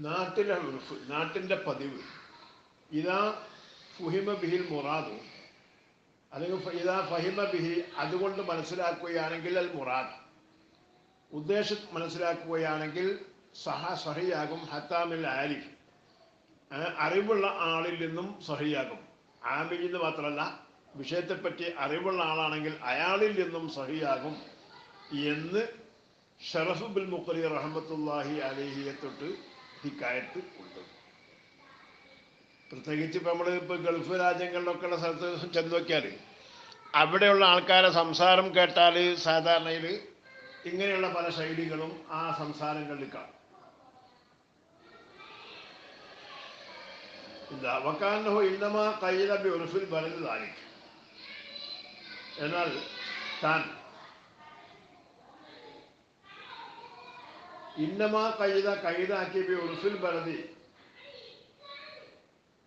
നാട്ടിലെ ഉറുഫ്, നാട്ടിൻ്റെ പതിവ്. ഇതാ ഫുഹിമ ബിഹിൽ മുറാദു, അല്ലെങ്കിൽ ഇതാ ഫഹിമ ബിഹി, അതുകൊണ്ട് മനസ്സിലാക്കുകയാണെങ്കിൽ അൽ മുറാദ്, ഉദ്ദേശം മനസ്സിലാക്കുകയാണെങ്കിൽ സഹിയാകും. ഹത്താമിൽ ആരിഫ്, അറിവുള്ള ആളിൽ നിന്നും സഹിയാകും. ആമിൽ നിന്ന് മാത്രമല്ല, വിഷയത്തെപ്പറ്റി അറിവുള്ള ആളാണെങ്കിൽ അയാളിൽ നിന്നും സഹിയാകും എന്ന് ഷറഫ് ബിൽ മുഖരി റഹ്മത്തുള്ളാഹി അലൈഹിയെ തൊട്ട് ഹിക്കായത്ത് ഉണ്ട്. പ്രത്യേകിച്ച് ഇപ്പം നമ്മൾ ഇപ്പോൾ ഗൾഫ് രാജ്യങ്ങളിലൊക്കെ ഉള്ള സ്ഥലത്ത് ചെന്ന് നോക്കിയാൽ അവിടെയുള്ള ആൾക്കാരെ സംസാരം കേട്ടാൽ സാധാരണയിൽ ഇങ്ങനെയുള്ള പല ശൈലികളും ആ സംസാരങ്ങളിൽ കാണും. എന്താ വക്കാനഹു ഇന്നമാ ഖൈല ബി ഉർഫിൽ ബലദ് ദാലിക്, എന്നാൽ താൻ ഇന്നമാ കൈതാക്കി ബി ഉർഫിൽ ബലദി,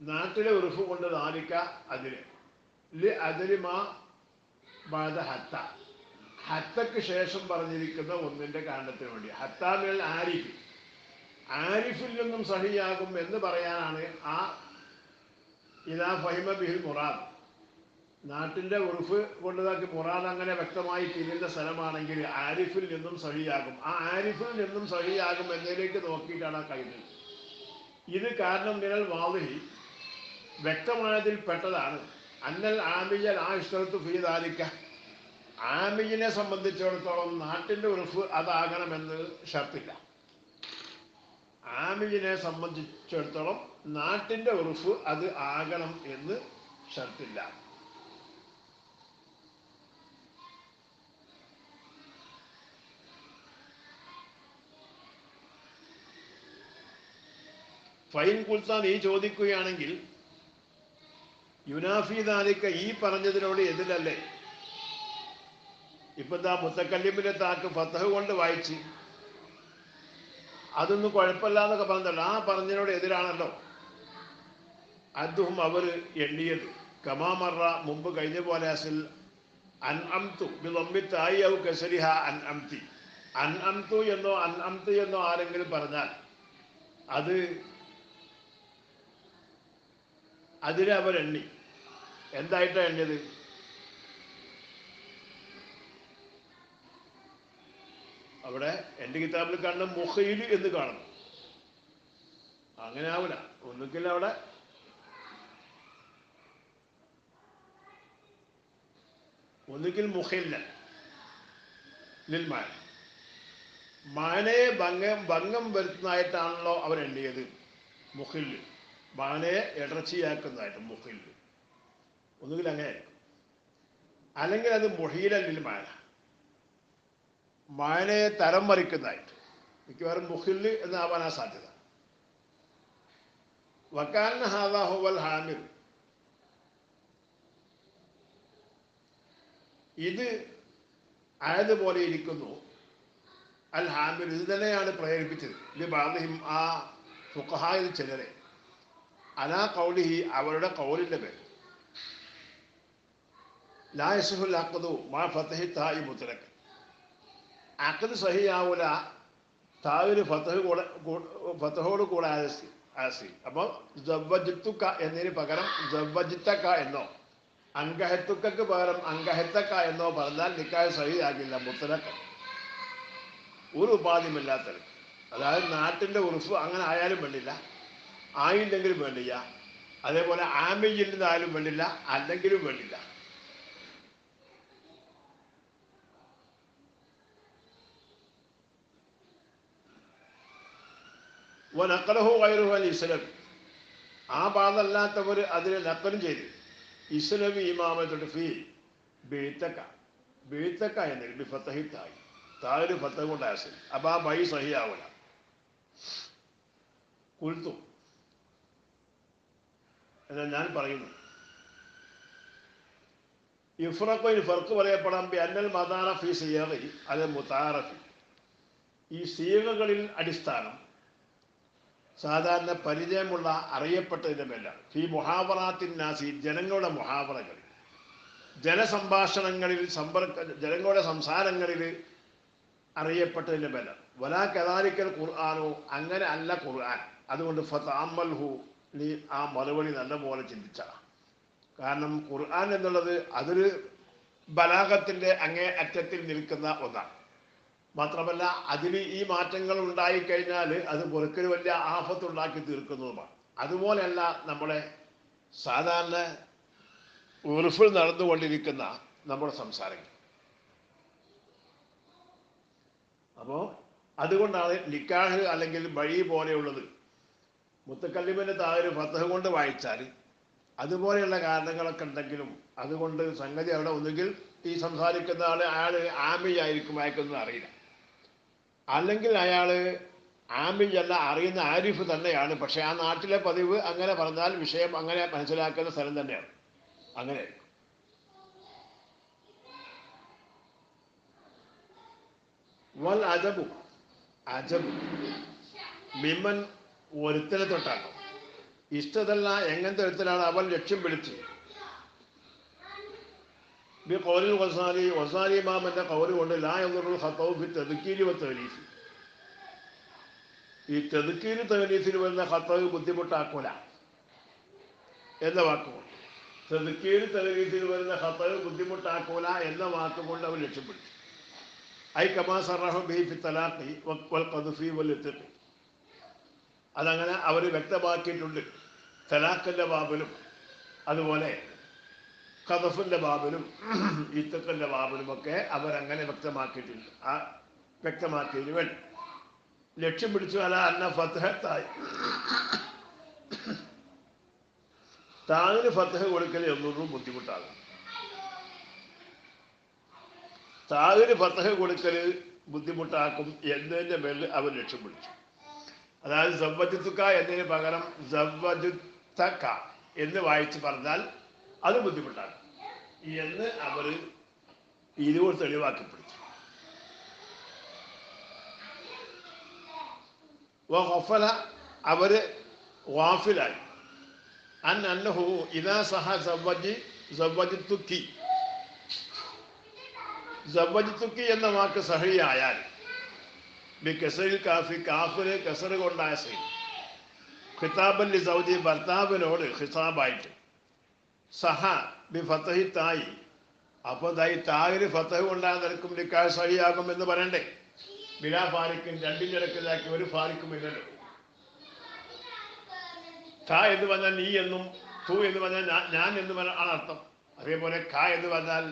നാട്ടിലെ ഉറുഫ് കൊണ്ട് ദാലിക അതിന് ലി അതിലിമാ ബഅദ ഹത്ത, ഹത്തക്ക് ശേഷം പറഞ്ഞിരിക്കുന്ന ഒന്നിന്റെ കാരണത്തിന് വേണ്ടി. ഹത്താമിൽ ആരിഫ്, ആരിഫിൽ നിന്നും സഹിയാകും എന്ന് പറയാനാണ് ആ ഇതാ ഫഹിമ ബിഹിൽ മുറാദ്. നാട്ടിൻ്റെ ഉറുഫ് കൊണ്ടതാക്കി മുറാദ് അങ്ങനെ വ്യക്തമായി തിരിയുന്ന സ്ഥലമാണെങ്കിൽ ആരിഫിൽ നിന്നും സഹിയാകും. ആ ആരിഫിൽ നിന്നും സഹിയാകും എന്നതിലേക്ക് നോക്കിയിട്ടാണ് ആ കൈത്. ഇത് കാരണം നിഴൽ വാളിഹി, വ്യക്തമായതിൽ പെട്ടതാണ്. അന്നൽ ആമിയൽ ആ ഇഷ്ടത്ത് ഫീ ദാലിക, ആമിയിനെ സംബന്ധിച്ചിടത്തോളം നാട്ടിൻ്റെ ഉറുഫ് അതാകണമെന്ന് ഷർത്തില്ല. ആമിയിനെ സംബന്ധിച്ചിടത്തോളം നാട്ടിൻ്റെ ഉറുഫ് അത് ആകണം എന്ന് ഷർത്തില്ല. ഫൈൻ കുൽത്താൻ ഈ ചോദിക്കുകയാണെങ്കിൽ യുനാഫി ദാലിക, ഈ പറഞ്ഞതിനോട് എതിരല്ലേ. ഇപ്പം എന്താ മുത്തക്കല്ലിമിന്റെ താക്ക് ഫതഹ് കൊണ്ട് വായിച്ച് അതൊന്നും കുഴപ്പമില്ല എന്നൊക്കെ പറഞ്ഞല്ലോ, ആ പറഞ്ഞതിനോട് എതിരാണല്ലോ. അതും അവർ എണ്ണിയത് കമാമറ, മുമ്പ് കഴിഞ്ഞ പോലെ അസിൽ അൻ അംതു ബിളമ്മിത്തായി ഔ കസരിഹ അൻ അംതി, അൻ അംതു എന്നോ അൻ അംതി എന്നോ ആരെങ്കിലും പറഞ്ഞാൽ അത് അതിനെ അവരെണ്ണി. എന്തായിട്ടാണ് എണ്ണിയത്? അവിടെ എൻ്റെ കിതാബിൽ കാണുന്ന മുഖയിൽ എന്ന് കാണണം. അങ്ങനെ ആവില്ല. ഒന്നുകിൽ അവിടെ ഒന്നുകിൽ മുഖയില്ല ലിൽമാൻ, മാനയെ ഭംഗം വരുത്തുന്നതായിട്ടാണല്ലോ അവരെണ്ണിയത്. മുഖിൽ മാനയെ ഇടർച്ചയാക്കുന്നതായിട്ട് മുഖിൽ, ഒന്നുകിൽ അങ്ങനെ ആയിരിക്കും. അല്ലെങ്കിൽ അത് മുഹീലല്ലിൽ മാന, മാനയെ തരം മറിക്കുന്നതായിട്ട്. മിക്കവാറും മുഖിൽ എന്നാവാനാ സാധ്യത. വക്കാന ഹാദാ ഹുവൽ ഹാമിർ, ഇത് ആയതുപോലെ ഇരിക്കുന്നു. അൽ ഹാമിർ, ഇത് തന്നെയാണ് പ്രേരിപ്പിച്ചത്. ഇത് ബാദിഹിം, ആ ഫുഖഹായിൽ ചിലരെ, അലാ ഖൗലിഹി, അവരുടെ ഖൗലിന്റെ പേര്. ലാ യസ്ഹുൽ അഖ്ദു മാ ഫതഹി താഇ മുത്ലഖ്, അഖ്ദ് സഹിയാവൂല താവിന് ഫതഹോട് കൂടെ ആസി. അപ്പോൾ സവ്വജിത്തുക എന്നതിന് പകരം സവ്വജിത്തക എന്നോ അങ്കഹത്തുക്കക്ക് പകരം അങ്കഹത്തക്ക എന്നോ പറഞ്ഞാൽ നിക്കാഹ് സഹിയാകില്ല. മുത്ലഖ്, ഒരു ഉപാധിയുമില്ലാത്തത്. അതായത് നാട്ടിൻ്റെ ഉറുഫ് അങ്ങനെ ആയാലും വേണ്ടില്ല, ആയില്ലെങ്കിലും വേണ്ടില്ല. അതേപോലെ ആമിയിൽ നിന്നായാലും വേണ്ടില്ല, അല്ലെങ്കിലും വേണ്ടില്ല. നഖലഹു ഗൈറുഹു അൽ ഇസ്ലമി, ആ പാതല്ലാത്തവർ അതിനെ നഖലും ചെയ്ത്. ഇസ്ലമി ഇമാമത്തുണ്ട് ഫീ ബീത്തക്ക, ബീത്തക്ക എന്നതിൽ ബി ഫതഹി തായി, താഴെ ഫതഹ് കൊണ്ട് ആസിൽ. അപ്പം ആ ബൈ സഹിയാവൂല. കുൽത്തു, എന്നാൽ ഞാൻ പറയുന്നു, ഇഫ്രഖിൽ ഫർക്ക് പറയപ്പെടാം ബി അന്നൽ മദാന ഫി സിയഗി അത് മുതാറഫി, ഈ സീഗകളിൽ അടിസ്ഥാനം സാധാരണ പരിചയമുള്ള അറിയപ്പെട്ടതിൻ്റെ മേലാണ്. ഫി മുഹാവറാത്തിൻ നാസി, ജനങ്ങളുടെ മുഹാവറകളിൽ, ജനസംഭാഷണങ്ങളിൽ, ജനങ്ങളുടെ സംസാരങ്ങളിൽ അറിയപ്പെട്ടതിൻ്റെ മേലാണ്. വലാ കദാലിക്കൽ ഖുർആാനോ, അങ്ങനെ അല്ല ഖുർആൻ. അതുകൊണ്ട് ഫതഅമ്മൽഹു, നീ ആ മറുപടി നല്ലപോലെ ചിന്തിച്ച. കാരണം ഖുർആൻ എന്നുള്ളത് അതൊരു ബലാഗത്തിന്റെ അങ്ങേ അറ്റത്തിൽ നിൽക്കുന്ന ഒന്നാണ്. മാത്രമല്ല അതിൽ ഈ മാറ്റങ്ങൾ ഉണ്ടായിക്കഴിഞ്ഞാൽ അത് പുറക്കൊരു വലിയ ആഫത്തുണ്ടാക്കി തീർക്കുന്നതുമാണ്. അതുപോലെയല്ല നമ്മളെ സാധാരണ ഉറുഫിൽ നടന്നുകൊണ്ടിരിക്കുന്ന നമ്മുടെ സംസാരങ്ങൾ. അപ്പോൾ അതുകൊണ്ടാണ് നിക്കാഹ് അല്ലെങ്കിൽ ബഴി പോലെയുള്ളത് മുത്തക്കല്ലിമിന്റെ താഴെ ഫതഹ് കൊണ്ട് വായിച്ചാൽ അതുപോലെയുള്ള കാരണങ്ങളൊക്കെ ഉണ്ടെങ്കിലും അതുകൊണ്ട് സംഗതി അവിടെ ഒന്നുകിൽ ഈ സംസാരിക്കുന്ന ആള് അയാൾ ആമിയായിരിക്കും, അയക്കുന്നത് അറിയില്ല, അല്ലെങ്കിൽ അയാൾ ആമിയല്ല, അറിയുന്ന ആരിഫ് തന്നെയാണ്. പക്ഷെ ആ നാട്ടിലെ പതിവ് അങ്ങനെ പറഞ്ഞാൽ വിഷയം അങ്ങനെ മനസ്സിലാക്കുന്ന സ്ഥലം തന്നെയാണ്. അങ്ങനെ വൽ അജബു, അജബ് മിമ്മൻ ഒരുത്തനെ തൊട്ടാണ്. ഇഷ്ടതല്ല എങ്ങനത്തെ ഒരുത്തനാണ് അവൻ ലക്ഷ്യം പിടിച്ച്. ബി ഖൗലിൽ ഗസാലി, ഗസാലി ഇമാമിന്റെ ഖൗല് കൊണ്ട് ലാ യദുറുൽ ഖതഉ ഫി തദ്കീരി വതഅലീഫ്. ഈ തദ്കീരി തഅലീഫിൽ വരുന്ന ഖതഉ ബുദ്ധിമുട്ടാക്കൂല എന്ന വാക്കുകൊണ്ട്, തദ്കീരി തഅലീഫിൽ വരുന്ന ഖതഉ ബുദ്ധിമുട്ടാക്കൂല എന്ന വാക്കുകൊണ്ട് അവൻ ലക്ഷ്യം പിടിച്ചു. ഐ കമാ സറഹു ബിഹി ഫി തലാഖി വൽ ഖദ്ഫി വൽ ഇത്ഖി. അതങ്ങനെ അവർ വ്യക്തമാക്കിയിട്ടുണ്ട്. തലാഖിന്റെ ബാബിലും അതുപോലെ ഖദഫിന്റെ ബാബിലും ഇത്ഖിന്റെ ബാബിലും ഒക്കെ അവരങ്ങനെ വ്യക്തമാക്കിയിട്ടുണ്ട്. ആ വ്യക്തമാക്കിയതിന് വേണ്ടി ലക്ഷ്യം പിടിച്ചു. അല്ല അന്ന ഫത്ഹത്തായി, താങ്ങിന് ഫത്ഹ് കൊടുക്കൽ എന്നൊന്നും ബുദ്ധിമുട്ടാകും. താങ്ങിന് ഫത്ഹ് കൊടുക്കൽ ബുദ്ധിമുട്ടാക്കും എന്നതിന്റെ മേലിൽ അവർ ലക്ഷ്യം പിടിച്ചു. അതായത് സവ്വജുത്തുക്ക എന്നതിന് പകരം സവ്വജുത്തക്ക എന്ന് വായിച്ച് പറഞ്ഞാൽ അത് ബുദ്ധിമുട്ടാണ് എന്ന് അവർ ഇതുകൊണ്ട് തെളിവാക്കി പിടിച്ചു. വഖഫല, അവര് വാഫിലായി. അന്നഹു ഇദാ സഹ സവ്വജുത്തുക്കി, സവ്വജുത്തുക്കി എന്ന വാക്ക് സഹിയായാൽ ബികസറിൽ കാഫി, കാഫിന് കസർ കൊണ്ടായ സഹി, ഖിതാബൻ ലി സൗജി, ഭർത്താവിനോട് ഖിതാബായിട്ട്, സഹ ബി ഫതഹി തായി, അപ്പോൾ തായിന് ഫതഹ് കൊണ്ടായ നിലക്കും നിക്കാഹ് സഹിയാകും എന്ന് പറയണ്ടേ. ബിലാ ഫാരിക്കും, രണ്ടിൻ്റെ ഇടക്കിലാക്കി ഒരു ഫാരിക്കും ഇല്ലല്ലോ. ക എന്ന് പറഞ്ഞാൽ നീ എന്നും, തു എന്ന് പറഞ്ഞാൽ ഞാൻ എന്ന് ആണ് അർത്ഥം. അതേപോലെ ക എന്ന് പറഞ്ഞാൽ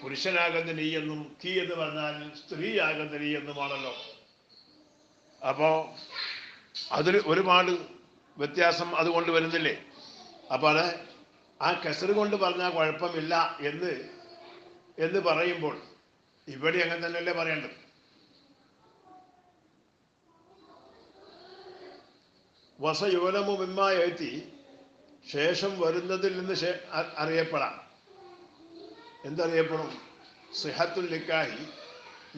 പുരുഷനാകുന്ന നീ എന്നും, കി എന്ന് പറഞ്ഞാൽ സ്ത്രീയാകുന്ന നീ എന്നുമാണല്ലോ. അപ്പോ അതിൽ ഒരുപാട് വ്യത്യാസം അതുകൊണ്ട് വരുന്നില്ലേ. അപ്പൊ അത് ആ കസർ കൊണ്ട് പറഞ്ഞാൽ കുഴപ്പമില്ല എന്ന് പറയുമ്പോൾ ഇവിടെ അങ്ങനെ തന്നെയല്ലേ പറയേണ്ടത്. വസയുവലമു മിമ്മായെത്തി, ശേഷം വരുന്നതിൽ നിന്ന് അറിയപ്പെടാം. എന്തറിയപ്പെടും? സിഹത്തുൽ നിക്കാഹി,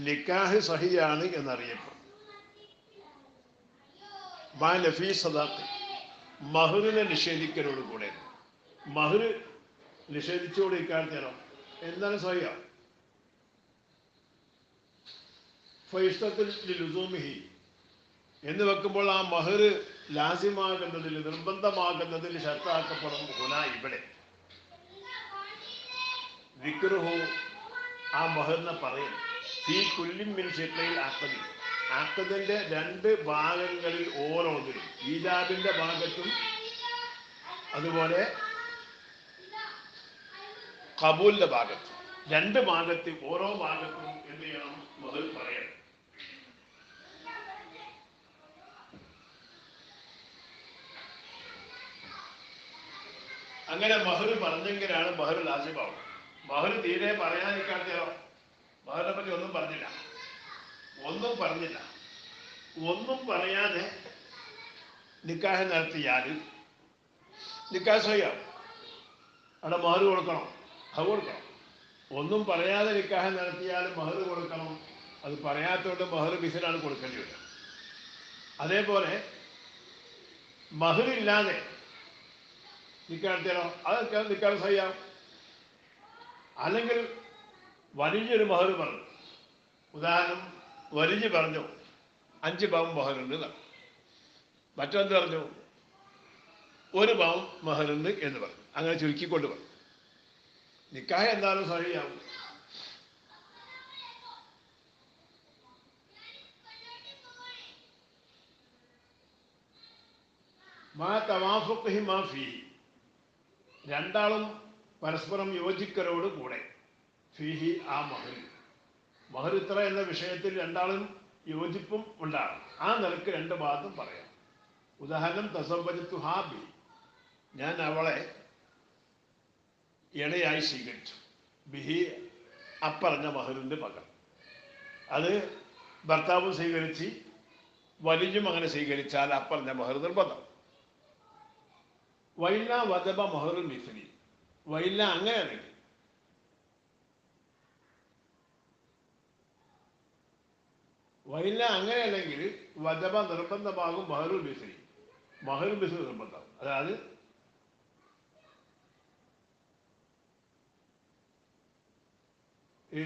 നിക്കാഹ് സഹിയാണ് എന്നറിയപ്പെടും. മാ ലഫീ സദാഖ്, മഹറിനെ നിഷേധിക്കലോട് കൂടെ. മഹർ നിഷേധിച്ചുകൊണ്ട് ഇക്കാലത്തേനോ എന്താണ് സഹിയ? ഫൈസ്തത്തുൽ ലുസൂമിഹി എന്ന് വെക്കുമ്പോൾ ആ മഹർ ലാസിമാകുന്നതിൽ, നിർബന്ധമാകുന്നതിൽ ഷർത്താക്കപ്പെടും. ഹുന ഇവിടെ വിക്രുഹു, ആ മഹറിനെ പറയും. ഫീ കുല്ലിൻ മിൻ ഷിഖ്ഖിൽ അഖദി, അഖദിന്റെ രണ്ട് ഭാഗങ്ങളിൽ ഓരോന്നിലും, ഈജാബിന്റെ ഭാഗത്തും അതുപോലെ ഖബൂലിന്റെ ഭാഗത്തും, രണ്ട് ഭാഗത്തും ഓരോ ഭാഗത്തും എന്ത് ചെയ്യണം? മഹർ പറയണം. അങ്ങനെ മഹർ പറഞ്ഞെങ്കിലാണ് മഹർ ലാസിമാവും. മഹർ തീരെ പറയാനിരിക്കാത്തോ മഹറിനെ പറ്റി ഒന്നും പറഞ്ഞില്ല, ഒന്നും പറയാതെ നിക്കാഹ് നടത്തിയാൽ നിക്കാഹ് സഹിയാവും. അവിടെ മഹർ കൊടുക്കണം, അത് കൊടുക്കണം. ഒന്നും പറയാതെ നിക്കാഹ് നടത്തിയാൽ മഹർ കൊടുക്കണം. അത് പറയാത്തതുകൊണ്ട് മഹർ ബിസിനാണ് കൊടുക്കേണ്ടി വരിക. അതേപോലെ മഹറില്ലാതെ നിക്കാഹ് നടത്തിയാലോ അതൊക്കെ നിക്കാഹ് സഹിയാവും. അല്ലെങ്കിൽ വലിയൊരു മഹർ പറഞ്ഞു, ഉദാഹരണം വലിഞ്ഞ് പറഞ്ഞു 5 പവൻ മഹറുണ്ട്. മറ്റെന്ത് പറഞ്ഞു? ഒരു പവൻ മഹറിന് എന്ന് പറഞ്ഞു. അങ്ങനെ ചുരുക്കിക്കൊണ്ട് പറഞ്ഞു. നിക്കാഹ് എന്തായാലും സഹിയാവും. മാ തവാഫുഖിഹി മാ ഫീഹി, രണ്ടാളും പരസ്പരം യോജിക്കലോട് കൂടെ, ഫീഹി ആ മഹർ, മഹർ ഇത്ര എന്ന വിഷയത്തിൽ രണ്ടാളും യോജിപ്പും ഉണ്ടാകും. ആ നിലക്ക് രണ്ട് ഭാഗത്തും പറയാം. ഉദാഹരണം, തസവ്വജത്തു ഹാബി, ഞാൻ അവളെ ഇണയായി സ്വീകരിച്ചു. ബിഹി, അപ്പറഞ്ഞ മഹറിന്റെ പകരം. അത് ഭർത്താവും സ്വീകരിച്ച് വലിയും അങ്ങനെ സ്വീകരിച്ചാൽ അപ്പറഞ്ഞ മഹർ നിർബന്ധം. വൈല വദബ മഹറുൽ മിസ്ലി, വൈല അങ്ങനെയാണെങ്കിൽ, വൈല അങ്ങനെയാണെങ്കിൽ വദബ നിർബന്ധമാകും മഹറുൽ മിസ്ലി, മഹറുൽ മിസ്ലി നിർബന്ധമാകും. അതായത് ഈ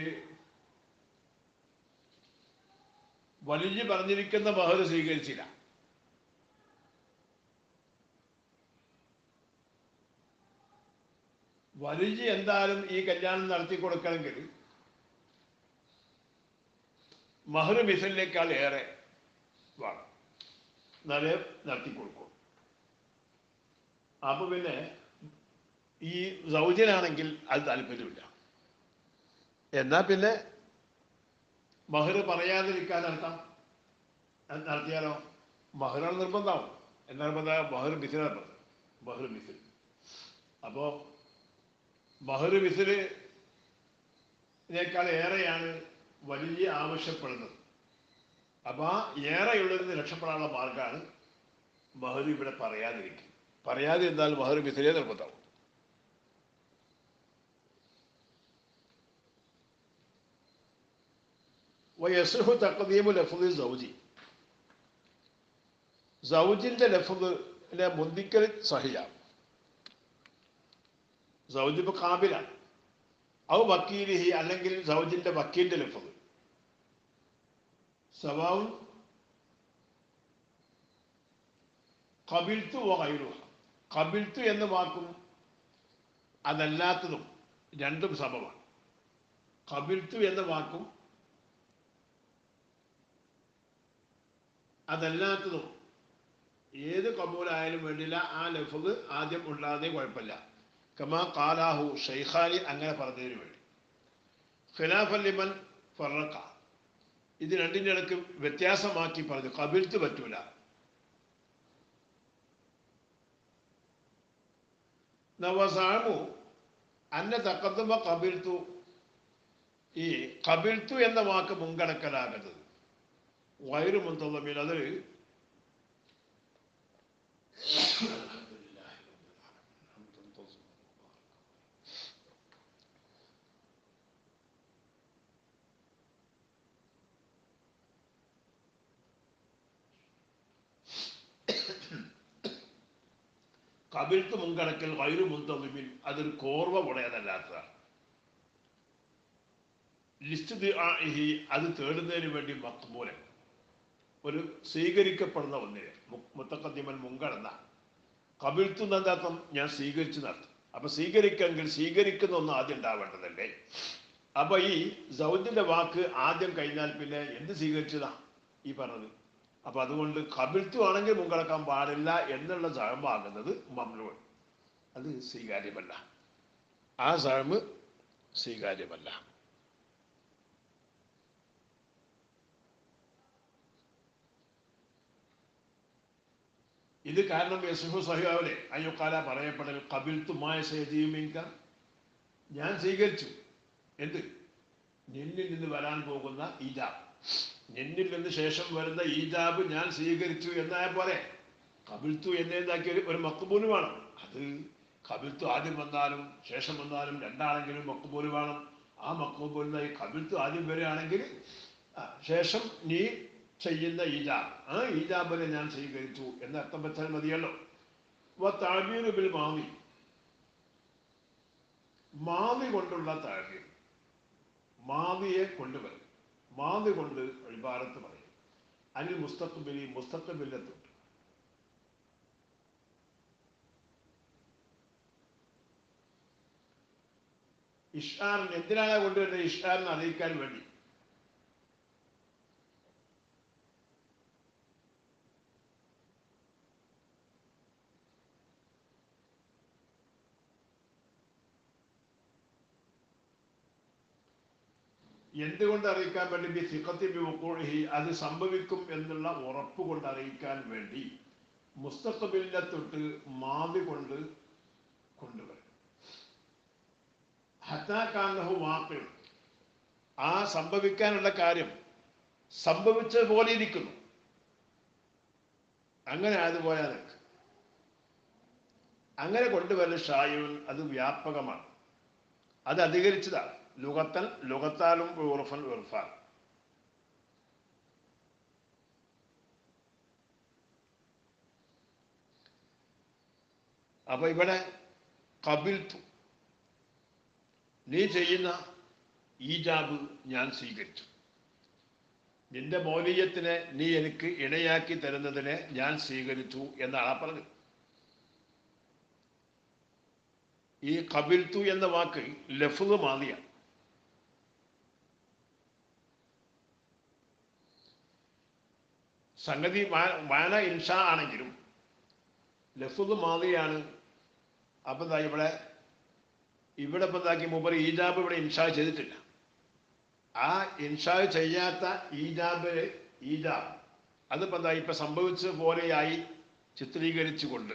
വലിയ പറഞ്ഞിരിക്കുന്ന മഹർ സ്വീകരിച്ചില്ല, വലിയ എന്തായാലും ഈ കല്യാണം നടത്തി കൊടുക്കണമെങ്കിൽ മഹർ മിസലിനേക്കാൾ ഏറെ വേണം, എന്നാലേ നടത്തി കൊടുക്കും. അപ്പൊ പിന്നെ ഈ സൗജനാണെങ്കിൽ അത് താല്പര്യമില്ല. എന്നാ പിന്നെ മഹർ പറയാതിരിക്കാൻ നടത്തിയാലോ മഹറാണ് നിർബന്ധമാവും. എന്താ നിർബന്ധം? മഹർ മിസിൽ നിർബന്ധം, മഹർ മിസിൽ. അപ്പോ മഹർ മിസിലിനേക്കാൾ ഏറെയാണ് വലിയ ആവശ്യപ്പെടുന്നത്. അപ്പൊ ആ ഏറെയുള്ളതിൽ നിന്ന് രക്ഷപ്പെടാനുള്ള മാർഗമാണ് മഹർ ഇവിടെ പറയാതിരിക്കുക. പറയാതിരുന്നാൽ മഹർ മിസിലേ നിർബന്ധമാവും. വയസ്ഹു തഖദീമു ലഫ്ദി സൗജി, സൗജിന്റെ ലഫ്ദിനെ മുന്തിക്കൽ സഹിയാണ്. സൗജ് ഇപ്പൊ കാബിലാണ്. ഔ വക്കീലിഹി, അല്ലെങ്കിൽ സൗജിന്റെ വക്കീലിന്റെ ലഫ്ദ്. സവാഉൻ ഖബിൽതു വ ഗൈറുഹ, ഖബിൽതു എന്ന വാക്കും അതല്ലാത്തതും രണ്ടും സമമാണ്. ഖബിൽതു എന്ന വാക്കും അതല്ലാത്തതും ഏത് കബൂലായാലും വേണ്ടില്ല, ആ ലഫ്ദ് ആദ്യം ഉണ്ടാതെ കുഴപ്പമില്ല. കമാ ഖാലാഹു ഷൈഖാനി, അങ്ങനെ പറഞ്ഞതിന് വേണ്ടി. ഖിലാഫൻ ലിമൻ ഫറഖ, ഇത് രണ്ടിൻ്റെ ഇടയ്ക്ക് വ്യത്യാസമാക്കി പറഞ്ഞു. ഖബിൽത്ത് പറ്റൂല. നവസാമു അന്ന തഖദ്ദമ ഖബിൽത്തു, ഈ ഖബിൽത്തു എന്ന വാക്ക് മുൻകടക്കലാകുന്നത് വൈറു മുൻതളമിൽ, അത് കബിൽത്ത് മുൻകടക്കൽ വൈറു മുൻതളമിൽ, അതൊരു കോർവ ഉടയതല്ലാത്തതാണ്. ലിസ്റ്റ് അത് തേടുന്നതിന് വേണ്ടി മഖ്ബൂലൻ, ഒരു സ്വീകരിക്കപ്പെടുന്ന ഒന്നിനെ, മുത്തഖദ്ദിമൻ മുൻകടന്ന. കബിൽത്തു എന്നർത്ഥം ഞാൻ സ്വീകരിച്ചു നടത്തും. അപ്പൊ സ്വീകരിക്കെങ്കിൽ സ്വീകരിക്കുന്ന ഒന്ന് ആദ്യം ഉണ്ടാവേണ്ടതല്ലേ. അപ്പൊ ഈ സൗദിന്റെ വാക്ക് ആദ്യം കഴിഞ്ഞാൽ പിന്നെ എന്ത് സ്വീകരിച്ചതാ ഈ പറഞ്ഞത്? അപ്പൊ അതുകൊണ്ട് കബിൽത്തു ആണെങ്കിൽ മുൻകടക്കാൻ പാടില്ല എന്നുള്ള സഹമാകുന്നത് മംനൂൻ, അത് സ്വീകാര്യമല്ല. ആ സഹമ് സ്വീകാര്യമല്ല. ഇത് കാരണം യസുഹു സഹിയാവിലെ അയ്യൊക്കാല പറയപ്പെടൽ കബിൽത്തുമായ സേതിയുമിക്ക, ഞാൻ സ്വീകരിച്ചു എന്ത്? നിന്നിൽ നിന്ന് വരാൻ പോകുന്ന ഈജാബ്, നിന്നിൽ നിന്ന് ശേഷം വരുന്ന ഈജാബ് ഞാൻ സ്വീകരിച്ചു എന്നായ പോലെ കബിൽത്തു എന്നേതാക്കിയ ഒരു മക്ബൂല് വേണം. അത് കബിൽത്തു ആദ്യം വന്നാലും ശേഷം വന്നാലും രണ്ടാണെങ്കിലും മക്ബൂല് വേണം. ആ മക്ബൂലിനായി കബിൽത്തു ആദ്യം വരികയാണെങ്കിൽ ശേഷം നീ ചെയ്യുന്ന ഈജാബ്, ആ ഈജാബിനെ ഞാൻ സ്വീകരിച്ചു എന്നർത്ഥം വെച്ചാൽ മതിയല്ലോ. താബീറു ബിൽ മാവി, മാവി കൊണ്ടുള്ള താബീർ, മാവിയെ കൊണ്ടുവരും, മാവി കൊണ്ട് ഇബാറത്ത് പറയും. അനിൽ മുസ്തഖ്ബിലി, മുസ്തഖ്ബിലെ തൊട്ട്. ഇഷ്ആറിന് എന്തിനാണ് കൊണ്ടുവരുന്നത്? ഇഷ്ആറിനെ അറിയിക്കാൻ വേണ്ടി. എന്തുകൊണ്ട് അറിയിക്കാൻ വേണ്ടി? ബി സിഖത്തി ബി വഖൂഇഹി, അത് സംഭവിക്കും എന്നുള്ള ഉറപ്പ് കൊണ്ട് അറിയിക്കാൻ വേണ്ടി മുസ്തഖബിലിനെ തൊട്ട് മാദി കൊണ്ട് കൊണ്ടുവരും. ഹത്താ കാന്നഹു വാഖിഉ, ആ സംഭവിക്കാനുള്ള കാര്യം സംഭവിച്ചതുപോലെ ഇരിക്കുന്നു. അങ്ങനെ അതുപോലെ നിൽക്കും. അങ്ങനെ കൊണ്ടുവരൽ ഷായുൻ, അത് വ്യാപകമാണ്, അത് അധികരിച്ചതാണ്. ലുഗത്താലും ഉർഫൻ ഉർഫാൻ. അപ്പൊ ഇവിടെ ഖബിൽതു, നീ ചെയ്യുന്ന ഈജാബ് ഞാൻ സ്വീകരിച്ചു. നിന്റെ മൗലിയത്തിനെ നീ എനിക്ക് ഇണയാക്കി തരുന്നതിനെ ഞാൻ സ്വീകരിച്ചു എന്നാണ് പറഞ്ഞത്. ഈ ഖബിൽതു എന്ന വാക്ക് ലഫ്ള് മാദിയാണ്. സംഗതി മാന ഇൻഷാ ആണെങ്കിലും ലഫ്ള് മാദിയാണ്. അപ്പൊ എന്താ ഇവിടെ ഇപ്പൊ എന്താക്കി മൂപ്പർ ഈജാബ് ഇവിടെ ഇൻഷാ ചെയ്തിട്ടില്ല. ആ ഇൻഷാ ചെയ്യാത്ത ഈജാബ് അതിപ്പോ എന്താ ഇപ്പൊ സംഭവിച്ച പോലെയായി ചിത്രീകരിച്ചുകൊണ്ട്,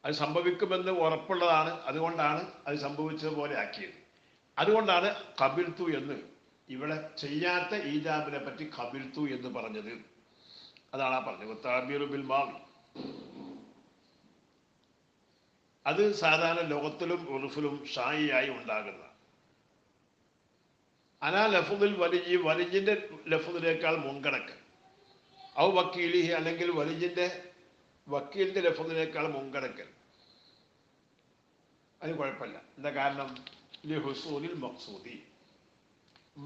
അത് സംഭവിക്കുമെന്ന് ഉറപ്പുള്ളതാണ്, അതുകൊണ്ടാണ് അത് സംഭവിച്ചതുപോലെ ആക്കിയത്. അതുകൊണ്ടാണ് ഖബിൽതു എന്ന് ഇവിടെ ചെയ്യാത്ത ഈജാബിനെ പറ്റി ഖബിൽതു എന്ന് പറഞ്ഞത്. അതാണ് ആ പറഞ്ഞത് തഅബീറു ബിൽ മാദി. അത് സാധാരണ ലോകത്തിലും ഉറുഫിലും ഷായിയായി ഉണ്ടാകുന്ന അനാ ലഫ്ളിൽ വലിജ്, വലിജിന്റെ ലഫ്ളിനേക്കാൾ മുൻകണക്ക്. ഔ വക്കീലിഹി, അല്ലെങ്കിൽ വലിജിന്റെ വക്കീലിന്റെ ലഫ്ളിനേക്കാൾ മുൻകണക്കൽ. അതിന് കുഴപ്പമില്ല. എന്താ കാരണം? ലിഹുസൂലിൽ മഖ്സൂദി,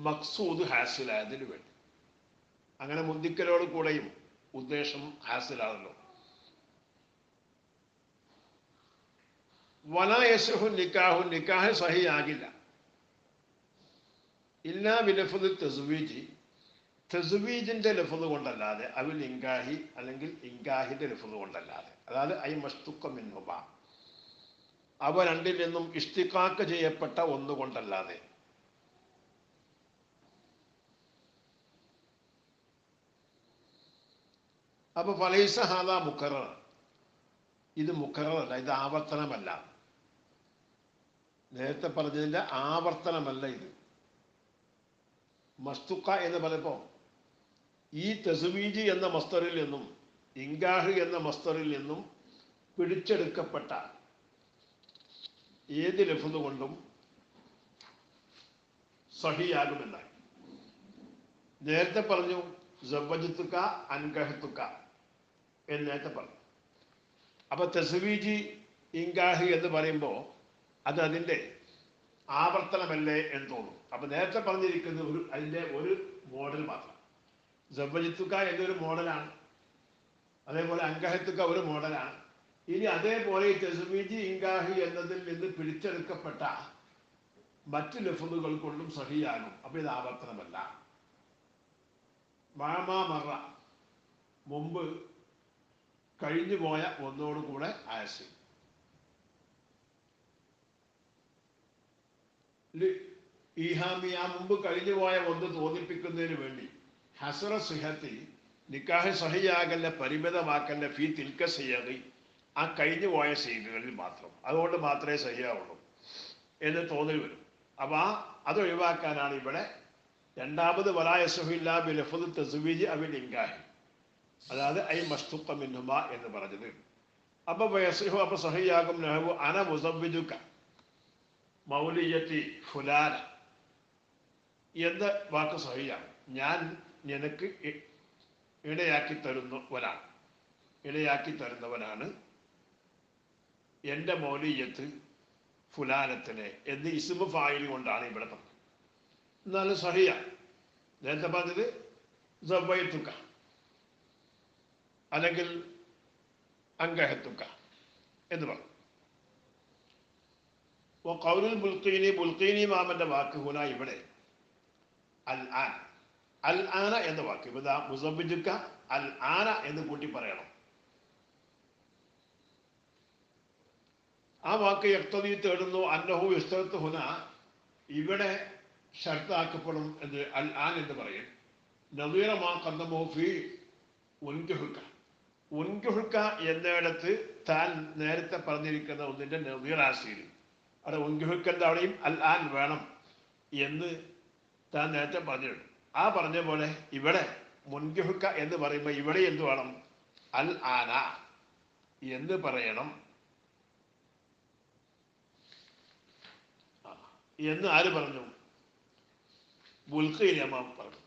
മഖ്സൂദ് ഹാസിലായതിനു വേണ്ടി. അങ്ങനെ മുന്തിക്കലോട് കൂടെയും ഉദ്ദേശം ഹാസിലാണല്ലോ. വലാ യസ്ഹു നിക്കാഹു, നിക്കാഹ് സഹിയാകില്ല ഇല്ലാ ബിലഫ്ളി തസ്വീജി, തസ്വീജിന്റെ ലഫ്ള് കൊണ്ടല്ലാതെ, അവിൽ ഇൻകാഹി, അല്ലെങ്കിൽ ഇൻകാഹിന്റെ ലഫ്ള് കൊണ്ടല്ലാതെ. അതായത് ഐ മസ്തുക്ക മിൻഹുമ, അവ രണ്ടിൽ നിന്നും ഇഷ്തിഖാക്ക് ചെയ്യപ്പെട്ട ഒന്നുകൊണ്ടല്ലാതെ. അപ്പൊ ഫലൈസ ഹാദാ മുക്കറർ, ഇത് മുക്കററല്ല, ഇത് ആവർത്തനമല്ല. നേരത്തെ പറഞ്ഞതിന്റെ ആവർത്തനമല്ല ഇത്. മസ്തുക്ക എന്ന് പറയുമ്പോൾ ഈ തസ്വീജ് എന്ന മസ്തറിൽ നിന്നും ഇൻകാഹ് എന്ന മസ്തറിൽ നിന്നും പിടിച്ചെടുക്കപ്പെട്ട ഏത് ലഫ്ള് കൊണ്ടും സഹിയാകുമെന്നായി. നേരത്തെ പറഞ്ഞു സവ്വജ്തുക അൻകഹ്തുക എന്ന് നേരത്തെ പറഞ്ഞു. അപ്പൊ തസ്വീജ് ഇൻകാഹ് എന്ന് പറയുമ്പോൾ അത് അതിൻ്റെ ആവർത്തനമല്ലേ എന്ന് തോന്നും. അപ്പൊ നേരത്തെ പറഞ്ഞിരിക്കുന്നത് അതിൻ്റെ ഒരു മോഡൽ മാത്രം. സവ്വജ്തുക എന്നൊരു മോഡലാണ്, അതേപോലെ അൻകഹ്തുക ഒരു മോഡലാണ്. ഇനി അതേപോലെ തസ്വീജ് ഇൻകാഹ് എന്നതിൽ നിന്ന് പിടിച്ചെടുക്കപ്പെട്ട മറ്റ് ലഫ്ളുകൾ കൊണ്ടും സഹിയാകും. അപ്പൊ ഇത് ആവർത്തനമല്ല. മാമാ മറ, മുമ്പ് കഴിഞ്ഞു പോയ ഒന്നോടുകൂടെ ആശയം. ഈഹാമി, ആ മുമ്പ് കഴിഞ്ഞു പോയ ഒന്ന് തോന്നിപ്പിക്കുന്നതിന് വേണ്ടി ഹസറ സിഹത്തി, നിക്കാഹ് സഹിയാകല്ല, പരിമിതമാക്കല്ല, ഫീ തിൽക്ക സയ്യതി, ആ കഴിഞ്ഞു പോയ സീനുകളിൽ മാത്രം, അതുകൊണ്ട് മാത്രമേ സഹിയാവുള്ളൂ എന്ന് തോന്നൽ വരും. അപ്പൊ അത് ഒഴിവാക്കാനാണ് ഇവിടെ രണ്ടാമത് വലാ യസ്ഹുഇല്ലാ ബിലഫ്ളി തസ്വീജ് അവിൽ ഇൻകാഹി, അതായത് ഐ മസ്തുക്ക മിൻഹുമ എന്ന് പറഞ്ഞത്. അപ്പൊ യസ്ഹു, അപ്പൊ സഹിയാകും നഹ്വു അന മുസവ്വിജുക മൗലിയത്തി ഫുലാന എന്ന വാക്ക് സഹിയാകും. ഞാൻ നിനക്ക് ഇടയാക്കി തരുന്നവനാണ് എൻ്റെ മൗലിയത്ത് ഫുലാനത്തിനെ എന്ന് ഇസ്മു ഫായിൽ കൊണ്ടാണ് ഇവിടെ പറഞ്ഞത്. എന്നാലും സഹിയ. നേരത്തെ പറഞ്ഞത് സവ്വയ്തുക അല്ലെങ്കിൽ അൻകഹ്തുക എന്ന് പറഞ്ഞു. ഖൗലുൽ ബുൽഖീനി, ബുൽഖീനി മാമന്റെ വാക്ക് ഹുന ഇവിടെ അൽ ആൻ, അൽ ആന എന്ന വാക്ക് ഇതാ മുസവ്വിജുക അൽ ആന എന്ന് കൂട്ടി പറയണം. ആ വാക്ക് യഖ്തദി തേടുന്നു അന്നഹു യുസ്തറത്ത് ഹുന, ഇവിടെ ഷർത്താക്കപ്പെടും എന്ന് അൽ ആൻ എന്ന് പറയും. നദീറ മാ ഖദ്ദമഹു ഫീ ഉൻകിഹുക, ഉൻകിഹുക എന്നിടത്ത് താൻ നേരത്തെ പറഞ്ഞിരിക്കുന്ന ഒന്നിന്റെ നദീറാസിയിൽ അവിടെ ഉൻകിഹുക്കൻ്റെ അവിടെയും അൽ ആൻ വേണം എന്ന് താൻ നേരത്തെ പറഞ്ഞിട്ടുണ്ട്. ആ പറഞ്ഞ പോലെ ഇവിടെ മുൻകിഹുക്ക എന്ന് പറയുമ്പോൾ ഇവിടെ എന്ത് വേണം? അൽ ആന എന്ന് പറയണം എന്ന് ആര് പറഞ്ഞു? ബുൽഖീനി ഇമാം പറഞ്ഞു.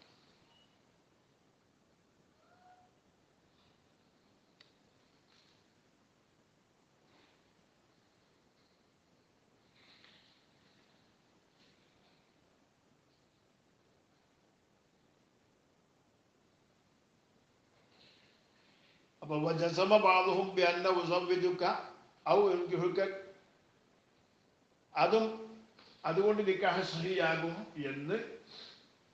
അപ്പൊ വജസമ ബാദുഹും ബിഅന്ന ഉസവ്വിജുക ഔ ഉൻകിഹുക, അതുകൊണ്ട് നിക്കാഹ് സഹിയാകും എന്ന്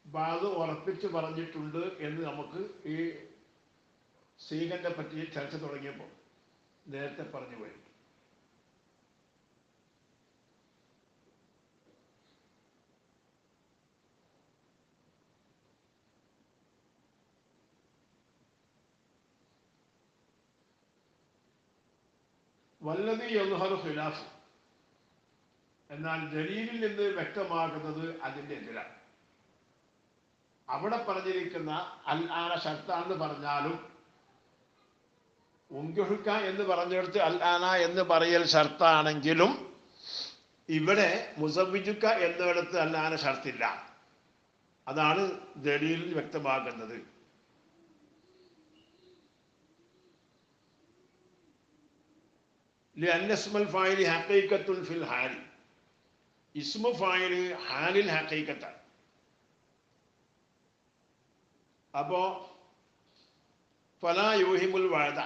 ബാദ് ഉറപ്പിച്ച് പറഞ്ഞിട്ടുണ്ട് എന്ന് നമുക്ക് ഈ സീഗന്റെ പറ്റി ചർച്ച തുടങ്ങിയപ്പോൾ നേരത്തെ പറഞ്ഞു പോയി. വല്ലതി യദ്ഹറു ഖിലാഫ്, എന്നാൽ ദലീലിൽ നിന്ന് വ്യക്തമാകുന്നത് അതിൻ്റെ എതിരാണ്. അവിടെ പറഞ്ഞിരിക്കുന്ന അൽ ആന ഷർത്താന്ന് പറഞ്ഞാലും ഉൻകിഹുക എന്ന് പറഞ്ഞെടുത്ത് അൽ ആന എന്ന് പറയൽ ഷർത്താണെങ്കിലും ഇവിടെ മുസവ്വിജുക എന്നിടത്ത് അൽ ആന ഷർത്തില്ല. അതാണ് ദലീലിൽ വ്യക്തമാകുന്നത്. لأن اسم الفاعل حقيقة في الحال, اسم فاعل ഹാലിൽ ഹഖീഖത്താണ്. അപ്പോ ഫലാ യൂഹിമുൽ വഅദ,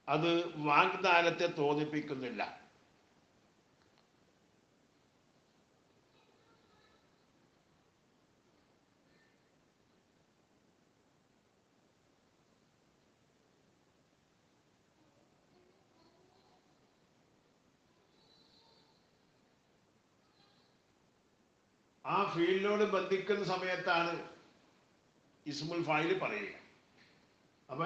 അത് വാഗ്ദാനത്തെ തോന്നിപ്പിക്കുന്നില്ല. ആ ഫീൽഡിനോട് ബന്ധിക്കുന്ന സമയത്താണ് ഇസ്മുൽ ഫായിൽ പറയുക. അപ്പൊ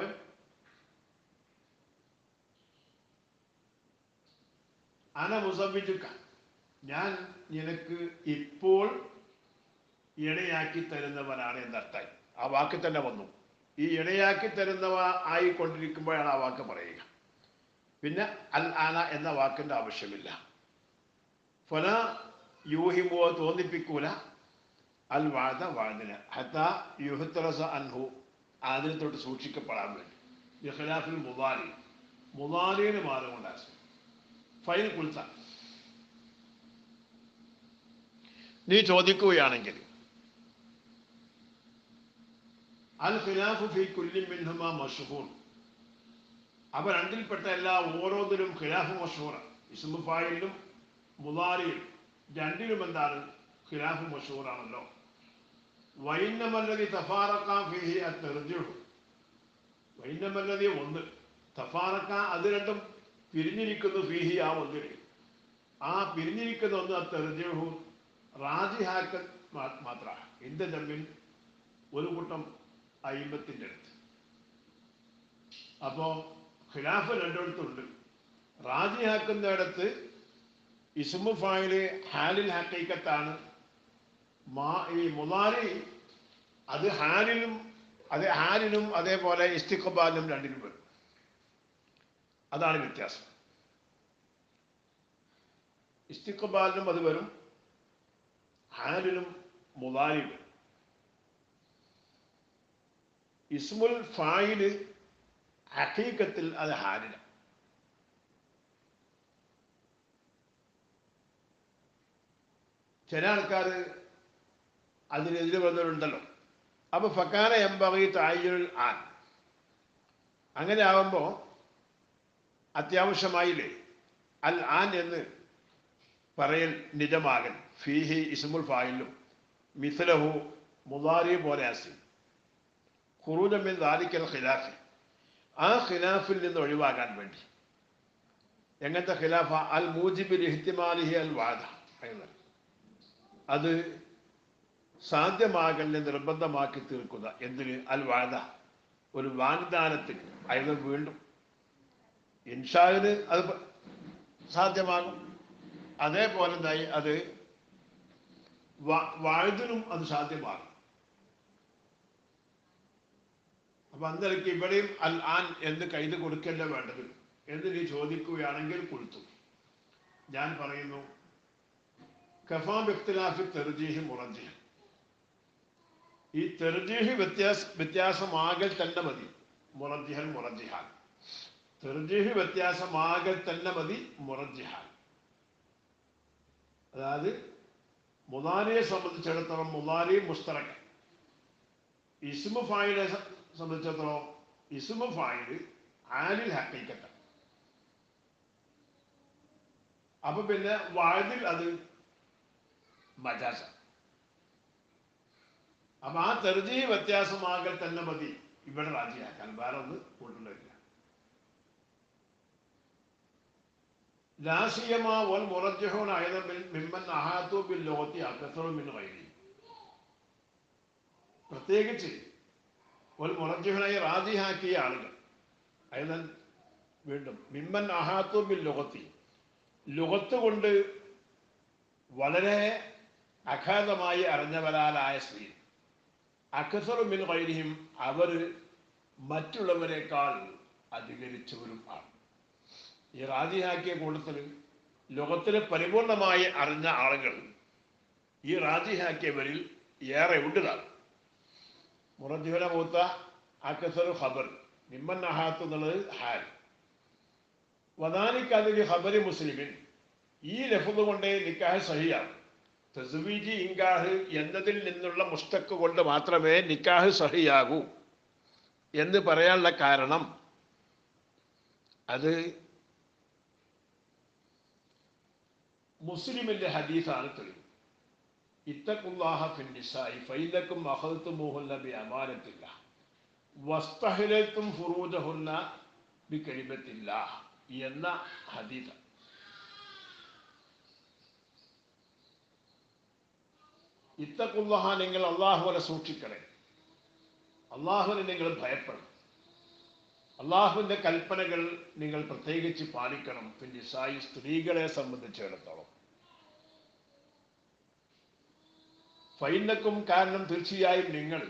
അന മുസവ്വിജുക, ഞാൻ നിനക്ക് ഇപ്പോൾ ഇണയാക്കി തരുന്നവനാണ് എന്നർത്ഥമായി. ആ വാക്ക് തന്നെ വന്നു. ഈ ഇണയാക്കി തരുന്നവ ആയിക്കൊണ്ടിരിക്കുമ്പോഴാണ് ആ വാക്ക് പറയുക. പിന്നെ അൽ ആന എന്ന വാക്കിന്റെ ആവശ്യമില്ല. ഫല യൂഹിമോ തോന്നിപ്പിക്കൂല അൽ വാദ വാദിന ഹത്താ യുഹ്തറസ അൻഹു, അതിനെ തൊട്ട് സൂക്ഷിക്കപ്പെടാൻ വേണ്ടി. ബിഖിലാഫിൽ മുദാരി, മുദാരിന് മാറുകൊണ്ടാണ്. ഫൈൻ കുൽത്ത, നീ ചോദിക്കുകയാണെങ്കിൽ അൽ ഖിലാഫു ഫീ കുല്ലി മിൻഹുമാ മശ്ഹൂർ, അവ രണ്ടിൽപ്പെട്ട ഓരോന്നിലും ഖിലാഫ് മശ്ഹൂറാണ്. ഇസ്മു ഫായിലും മുദാരിയിലും രണ്ടിലും എന്താണ്? ഖിലാഫ് മശ്ഹൂറാണല്ലോ. വൈന്നമല്ലദി തഫാറഖ ഫീഹി അത്തർജിഹു, വൈന്നമല്ലദി ഒന്ന്, തഫാറഖ അത് രണ്ടും പിരിഞ്ഞിരിക്കുന്നു, ഫീഹി ആ ഒന്നിന്, ആ പിരിഞ്ഞിരിക്കുന്ന ഒന്ന് അത്തർജിഹു റാജിഹാക്കൽ മാത്ര, ഇന്ത ജമ്മിൻ ഒരു കൂട്ടം അയിമത്തിൻ്റെ അടുത്ത്. അപ്പോ ഖിലാഫ് രണ്ടിടത്തുണ്ട്. റാജിഹാക്കുന്നിടത്ത് ഇസ്മു ഫായില് ഹാലിൽ ഹഖീഖത്താണ്. ഈ മുദാരി അത് ഹാലിനും അതേപോലെ ഇസ്തിഖ്ബാലിനും രണ്ടിനും വരും. അതാണ് വ്യത്യാസം. ഇസ്തിഖ്ബാലിനും അത് വരും, ഹാലിനും മുദാരി വരും. ഇസ്മുൽ ഫായില് ഹഖീഖത്തിൽ അത് ഹാലിലാണ്. ചില ആൾക്കാർ അതിനെതിരെ വന്നവരുണ്ടല്ലോ. അപ്പൊ ഫക്കാന എംബഗി തഅയ്യുനുൽ ആൻ, അങ്ങനെ ആവുമ്പോൾ അത്യാവശ്യമായില്ലേ അൽ ആൻ എന്ന് പറയൽ നിജമാകൽ ഫീഹി ഇസ്മുൽ ഫായിലും മിസ്ലഹു മുദാരി പോലെ അസിൽ ഖുറൂജ മിൻ ദാലിക്കൽ ഖിലാഫ് ആ ഖിലാഫിൽ നിന്ന് ഒഴിവാകാൻ വേണ്ടി എങ്ങനത്തെ ഖിലാഫ അൽ മൂജിബിൽ ഇഹ്തിമാലിഹി അൽ വാദ അത് സാധ്യമാകലിനെ നിർബന്ധമാക്കി തീർക്കുക എന്തിന് അൽ വാദ ഒരു വാഗ്ദാനത്തിന് അയാൾ വീണ്ടും ഇൻഷാവിന് അത് സാധ്യമാകും അതേപോലെ എന്തായി അത് വാഴുതിനും അത് സാധ്യമാകും അപ്പൊ അന്നേരക്ക് ഇവിടെയും അൽ ആൻ എന്ന് കൈത് കൊടുക്കല്ല വേണ്ടത് എന്ന് നീ ചോദിക്കുകയാണെങ്കിൽ കൊടുത്തു ഞാൻ പറയുന്നു കഫാ ഇഖ്തിലാഫി തെർജീഹി മുറജ്ജിഹ് ഈ തെർജീഹി വ്യത്യാസമാകൽ തന്നെ മതി മുറജ്ജിഹൻ മുറജ്ജിഹാൻ തെർജീഹി വ്യത്യാസമാകൽ തന്നെ മതി മുറജ്ജിഹാൻ അതായത് മുദാരിയെ സംബന്ധിച്ചിടത്തോളം മുദാരി മുസ്തറക് ഇസ്മു ഫായിലെ സംബന്ധിച്ചിടത്തോളം ഇസ്മു ഫായില് ആലിൽ ഹഖീഖത്ത് അപ്പൊ പിന്നെ വാദിൽ അത് മജാസ അപ്പൊ ആ തെർജീഹ് വ്യത്യാസമാകൽ തന്നെ മതി ഇവിടെ റാജിയാക്കാൻ വേറെ ഒന്ന് കൂട്ടുന്നില്ല ലാസിയമാ വൽ മുറജ്ജിഹൂന അയ്ദൻ മിമ്മൻ അഹാതു ബിൽ ലുഗതി അക്സറു മിൻ ഗൈരി പ്രത്യേകിച്ച് വൽ മുറജ്ജിഹൂനായി റാജിഹാക്കിയ ആളുകൾ അയ്ദൻ വീണ്ടും മിമ്മൻ അഹാതു ബിൽ ലുഗതി ലുഗത്ത് കൊണ്ട് വളരെ അഗാധമായി അറിഞ്ഞവരാലായ സ്ത്രീ അക്സറു മിൻ ഗൈരിഹിം അവർ മറ്റുള്ളവരെക്കാൾ അധികരിച്ചവരും ആണ് ഈ റാജിഹാക്കിയ കൂട്ടത്തിൽ ലോകത്തിലെ പരിപൂർണമായി അറിഞ്ഞ ആളുകൾ ഈ റാജിഹാക്കിയവരിൽ ഏറെ ഉണ്ടതാണ് മുറജ്ജിഹുന മൂത്ത അക്സറു ഖബർ നിമ്മൻ അഹാത്ത് എന്നുള്ളത് ഹാൽ വദാലിക അതിൽ ഖബരി മുസ്ലിമിൻ ഈ ലഫ്ദ് കൊണ്ട് നിക്കാഹ് സഹിയാണ് തസ്വീജി ഇൻകാഹ് എന്നതിൽ നിന്നുള്ള മുസ്തഖ് കൊണ്ട് മാത്രമേ നിക്കാഹ് സഹിയാകൂ എന്ന് പറയാനുള്ള കാരണം അത് മുസ്ലിമിന്റെ ഹദീസാണ് തെളിവ് ഇത്തഖുല്ലാഹ ഫിൻ നിസാഇ ഫൈലക്കും അഖൽതുമുഹുന്ന ബിഅമാനത്തില്ലാഹ് വസ്തഹലൽതും ഫുറൂജഹുന്ന ബികലിമത്തില്ലാഹ് എന്ന ഹദീസ് ഇത്തഖുല്ലാഹ നിങ്ങൾ അല്ലാഹുവിനെ സൂക്ഷിക്കണേ അല്ലാഹുവിനെ നിങ്ങൾ ഭയപ്പെടണം അള്ളാഹുവിന്റെ കൽപ്പനകൾ നിങ്ങൾ പ്രത്യേകിച്ച് പാലിക്കണം പിന്നെ സ്ത്രീകളെ സംബന്ധിച്ചിടത്തോളം ഫൈനക്കും കാരണം തീർച്ചയായും നിങ്ങൾ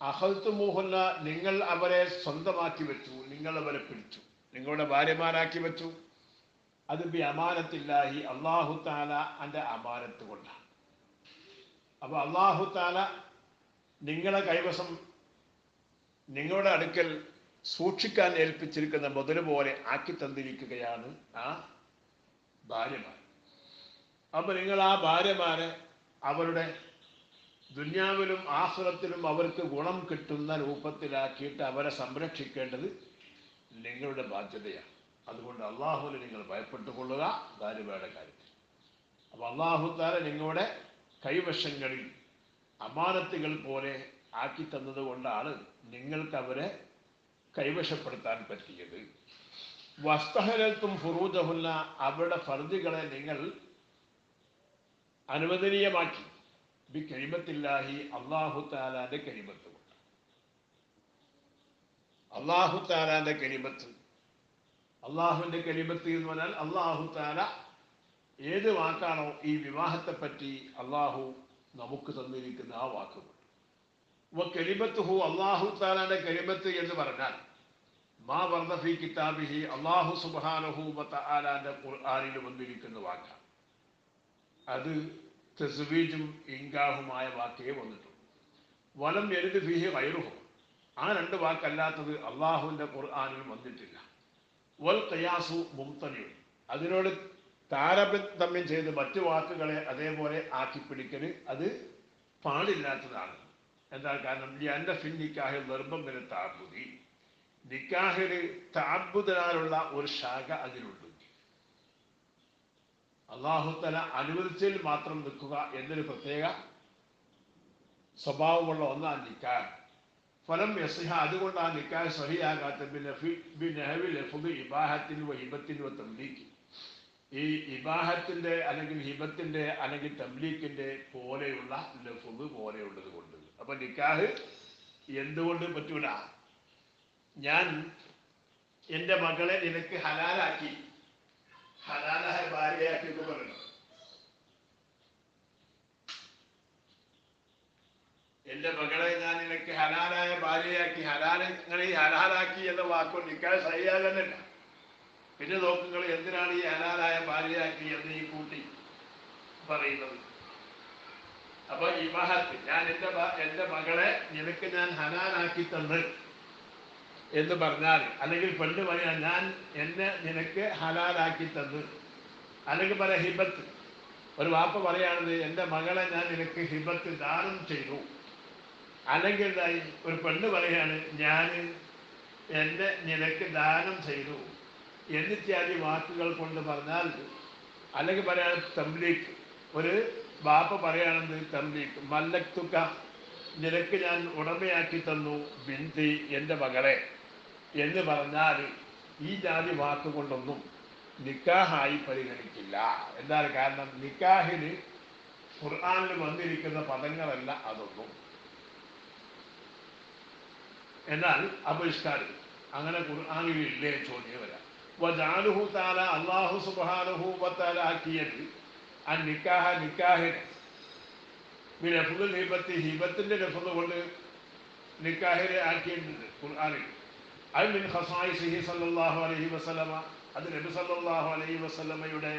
അഹൽത്തുമൂഹുന്ന നിങ്ങൾ അവരെ സ്വന്തമാക്കി വെച്ചു നിങ്ങൾ അവരെ പിടിച്ചു നിങ്ങളുടെ ഭാര്യമാരാക്കി വെച്ചു അത് ബി അമാനത്തില്ലാഹി അള്ളാഹു താല അന്റെ അമാനത്ത് കൊണ്ടാണ് അപ്പൊ അള്ളാഹു താല നിങ്ങളെ കൈവശം നിങ്ങളുടെ അടുക്കൽ സൂക്ഷിക്കാൻ ഏൽപ്പിച്ചിരിക്കുന്ന മുതല് പോലെ ആക്കി തന്നിരിക്കുകയാണ് ആ ഭാര്യമാർ അപ്പൊ നിങ്ങൾ ആ ഭാര്യമാരെ അവരുടെ ദുന്യാവിലും ആഖിറത്തിലും അവർക്ക് ഗുണം കിട്ടുന്ന രൂപത്തിലാക്കിയിട്ട് അവരെ സംരക്ഷിക്കേണ്ടത് നിങ്ങളുടെ ബാധ്യതയാണ് അതുകൊണ്ട് അള്ളാഹുവിനെ നിങ്ങൾ ഭയപ്പെട്ടുകൊള്ളുക ഭാര്യമാരുടെ കാര്യത്തിൽ അപ്പൊ അള്ളാഹു താല നിങ്ങളുടെ കൈവശങ്ങളിൽ അമാനത്തുകൾ പോലെ ആക്കി തന്നത് കൊണ്ടാണ് നിങ്ങൾക്ക് അവരെ കൈവശപ്പെടുത്താൻ പറ്റിയത് വസ്തഹലത്തും ഫുറൂജഹുന്ന അവരുടെ ഫർദികളെ നിങ്ങൾ അനുവദനീയമാക്കി ബി കലിമത്തില്ലാഹി അല്ലാഹു തആലാന്റെ കലിമത്ത് കൊണ്ട് അല്ലാഹു തആലാന്റെ കലിമത്ത് അള്ളാഹുവിന്റെ കലിമത്ത് എന്ന് പറഞ്ഞാൽ അല്ലാഹു തആല ഏത് വാക്കാണോ ഈ വിവാഹത്തെ പറ്റി അള്ളാഹു നമുക്ക് തന്നിരിക്കുന്ന ആ വാക്കുകൾ കലിമത്തുഹു അല്ലാഹു തആലാന്റെ കലിമത്ത് എന്ന് പറഞ്ഞാൽ മാ വർദ ഫീ കിതാബിഹി അല്ലാഹു സുബ്ഹാനഹു വ തആലാന്റെ ഖുർആനിൽ വന്നിരിക്കുന്ന വാക്കാണ് അത് തസ്വീജും ഇൻകാഹുമായ വാക്കേ വന്നിട്ടുള്ളൂ വലം യരിദ് ഫീഹി ഗൈറുഹു ആ രണ്ട് വാക്കല്ലാത്തത് അള്ളാഹുവിന്റെ ഖുർആനിൽ വന്നിട്ടില്ല വൽ ഖിയാസു മുംതനിഉ അതിനോട് താരതമ്യം ചെയ്ത് മറ്റു വാക്കുകളെ അതേപോലെ ആക്കി പിടിക്കൽ അത് പാടില്ലാത്തതാണ് എന്താ കാരണം എൻ്റെ ഫിൻ നിക്കാഹിൽ നിർബം വരെ താബുദി നിക്കാഹിൽ താബുദിനാലുള്ള ഒരു ശാഖ അതിലുണ്ട് അള്ളാഹുത്തല അനുവദിച്ചതിൽ മാത്രം നിൽക്കുക എന്നൊരു പ്രത്യേക സ്വഭാവമുള്ള ഒന്നാണ് നിക്കാഹ്. ഫലം യസിഹ, അതുകൊണ്ട് ആ നിക്കാഹ് സഹിയാകാത്ത ഇബാഹത്തിന് ഹിബത്തിന് തംലീക്ക്, ഈ ഇബാഹത്തിന്റെ അല്ലെങ്കിൽ ഹിബത്തിന്റെ അല്ലെങ്കിൽ തംലീക്കിന്റെ പോലെയുള്ള ലഫ്ദ് പോലെയുള്ളത് കൊണ്ട്. അപ്പൊ നിക്കാഹ് എന്തുകൊണ്ട് പറ്റൂല? ഞാൻ എൻ്റെ മകളെ നിനക്ക് ഹലാലാക്കി, ഹലാലായ ഭാര്യയാക്കി എന്ന് പറയുന്നു. എൻ്റെ മകളെ ഞാൻ നിനക്ക് ഹലാലായ ഭാര്യയാക്കി, ഹലാലാക്കി എന്ന വാക്കുകൊണ്ട് നിക്കാഹ് സഹിയാകുന്നില്ല. പിന്നെ നോക്കുങ്ങൾ എന്തിനാണ് ഈ ഹലാലായ ഭാര്യയാക്കി എന്ന് ഈ കൂട്ടി പറയുന്നത്? അപ്പൊ ഇബാഹത്ത്, ഞാൻ എൻ്റെ മകളെ നിനക്ക് ഞാൻ ഹലാലാക്കി തന്ന് എന്ന് പറഞ്ഞാൽ, അല്ലെങ്കിൽ പെണ്ണ് പറയാൻ ഞാൻ എന്നെ നിനക്ക് ഹലാലാക്കി തന്ന്, അല്ലെങ്കിൽ പറയാം ഹിബത്ത്. ഒരു വാപ്പ പറയാണത് എൻ്റെ മകളെ ഞാൻ നിനക്ക് ഹിബത്ത് ദാനം ചെയ്തു, അല്ലെങ്കിൽ എന്തായി ഒരു പെണ്ണ് പറയാണ് ഞാൻ എന്നെ നിനക്ക് ദാനം ചെയ്തു എന്നിത്യാദി വാക്കുകൾ കൊണ്ട് പറഞ്ഞാൽ, അല്ലെങ്കിൽ പറയാൻ തംലീക്ക്. ഒരു ബാപ്പ പറയാണെന്ന് തംലീക്ക്, മല്ലക്തുക, നിനക്ക് ഞാൻ ഉടമയാക്കി തന്നു ബിന്തി, എൻ്റെ മകളെ എന്ന് പറഞ്ഞാൽ ഈ ജാതി വാക്കുകൊണ്ടൊന്നും നിക്കാഹായി പരിഗണിക്കില്ല. എന്താണ് കാരണം? നിക്കാഹിന് ഖുർആനിൽ വന്നിരിക്കുന്ന പദങ്ങളല്ല അതൊന്നും. എന്നാൽ അപരിഷ്കാരം അങ്ങനെ ഖുർആനിൽ ഇല്ലേ ചോദ്യം വരാം. വജഅലുഹു തആല, അല്ലാഹു സുബ്ഹാനഹു വതആല ആക്കിയത് ആ നിക്കാഹിനെ ബിലഫ്ദുൽ ഹിബത്തി, ഹിബത്തിന്റെ ലഫ്ദ് കൊണ്ട് നിക്കാഹിനെ ആക്കിയിട്ടുണ്ട് ഖുർആനിൽ. അത് മിൻ ഖസായിസിഹി സല്ലല്ലാഹു അലൈഹി വസല്ലമ, അത് നബി സല്ലല്ലാഹു അലൈഹി വസല്ലമയുടെ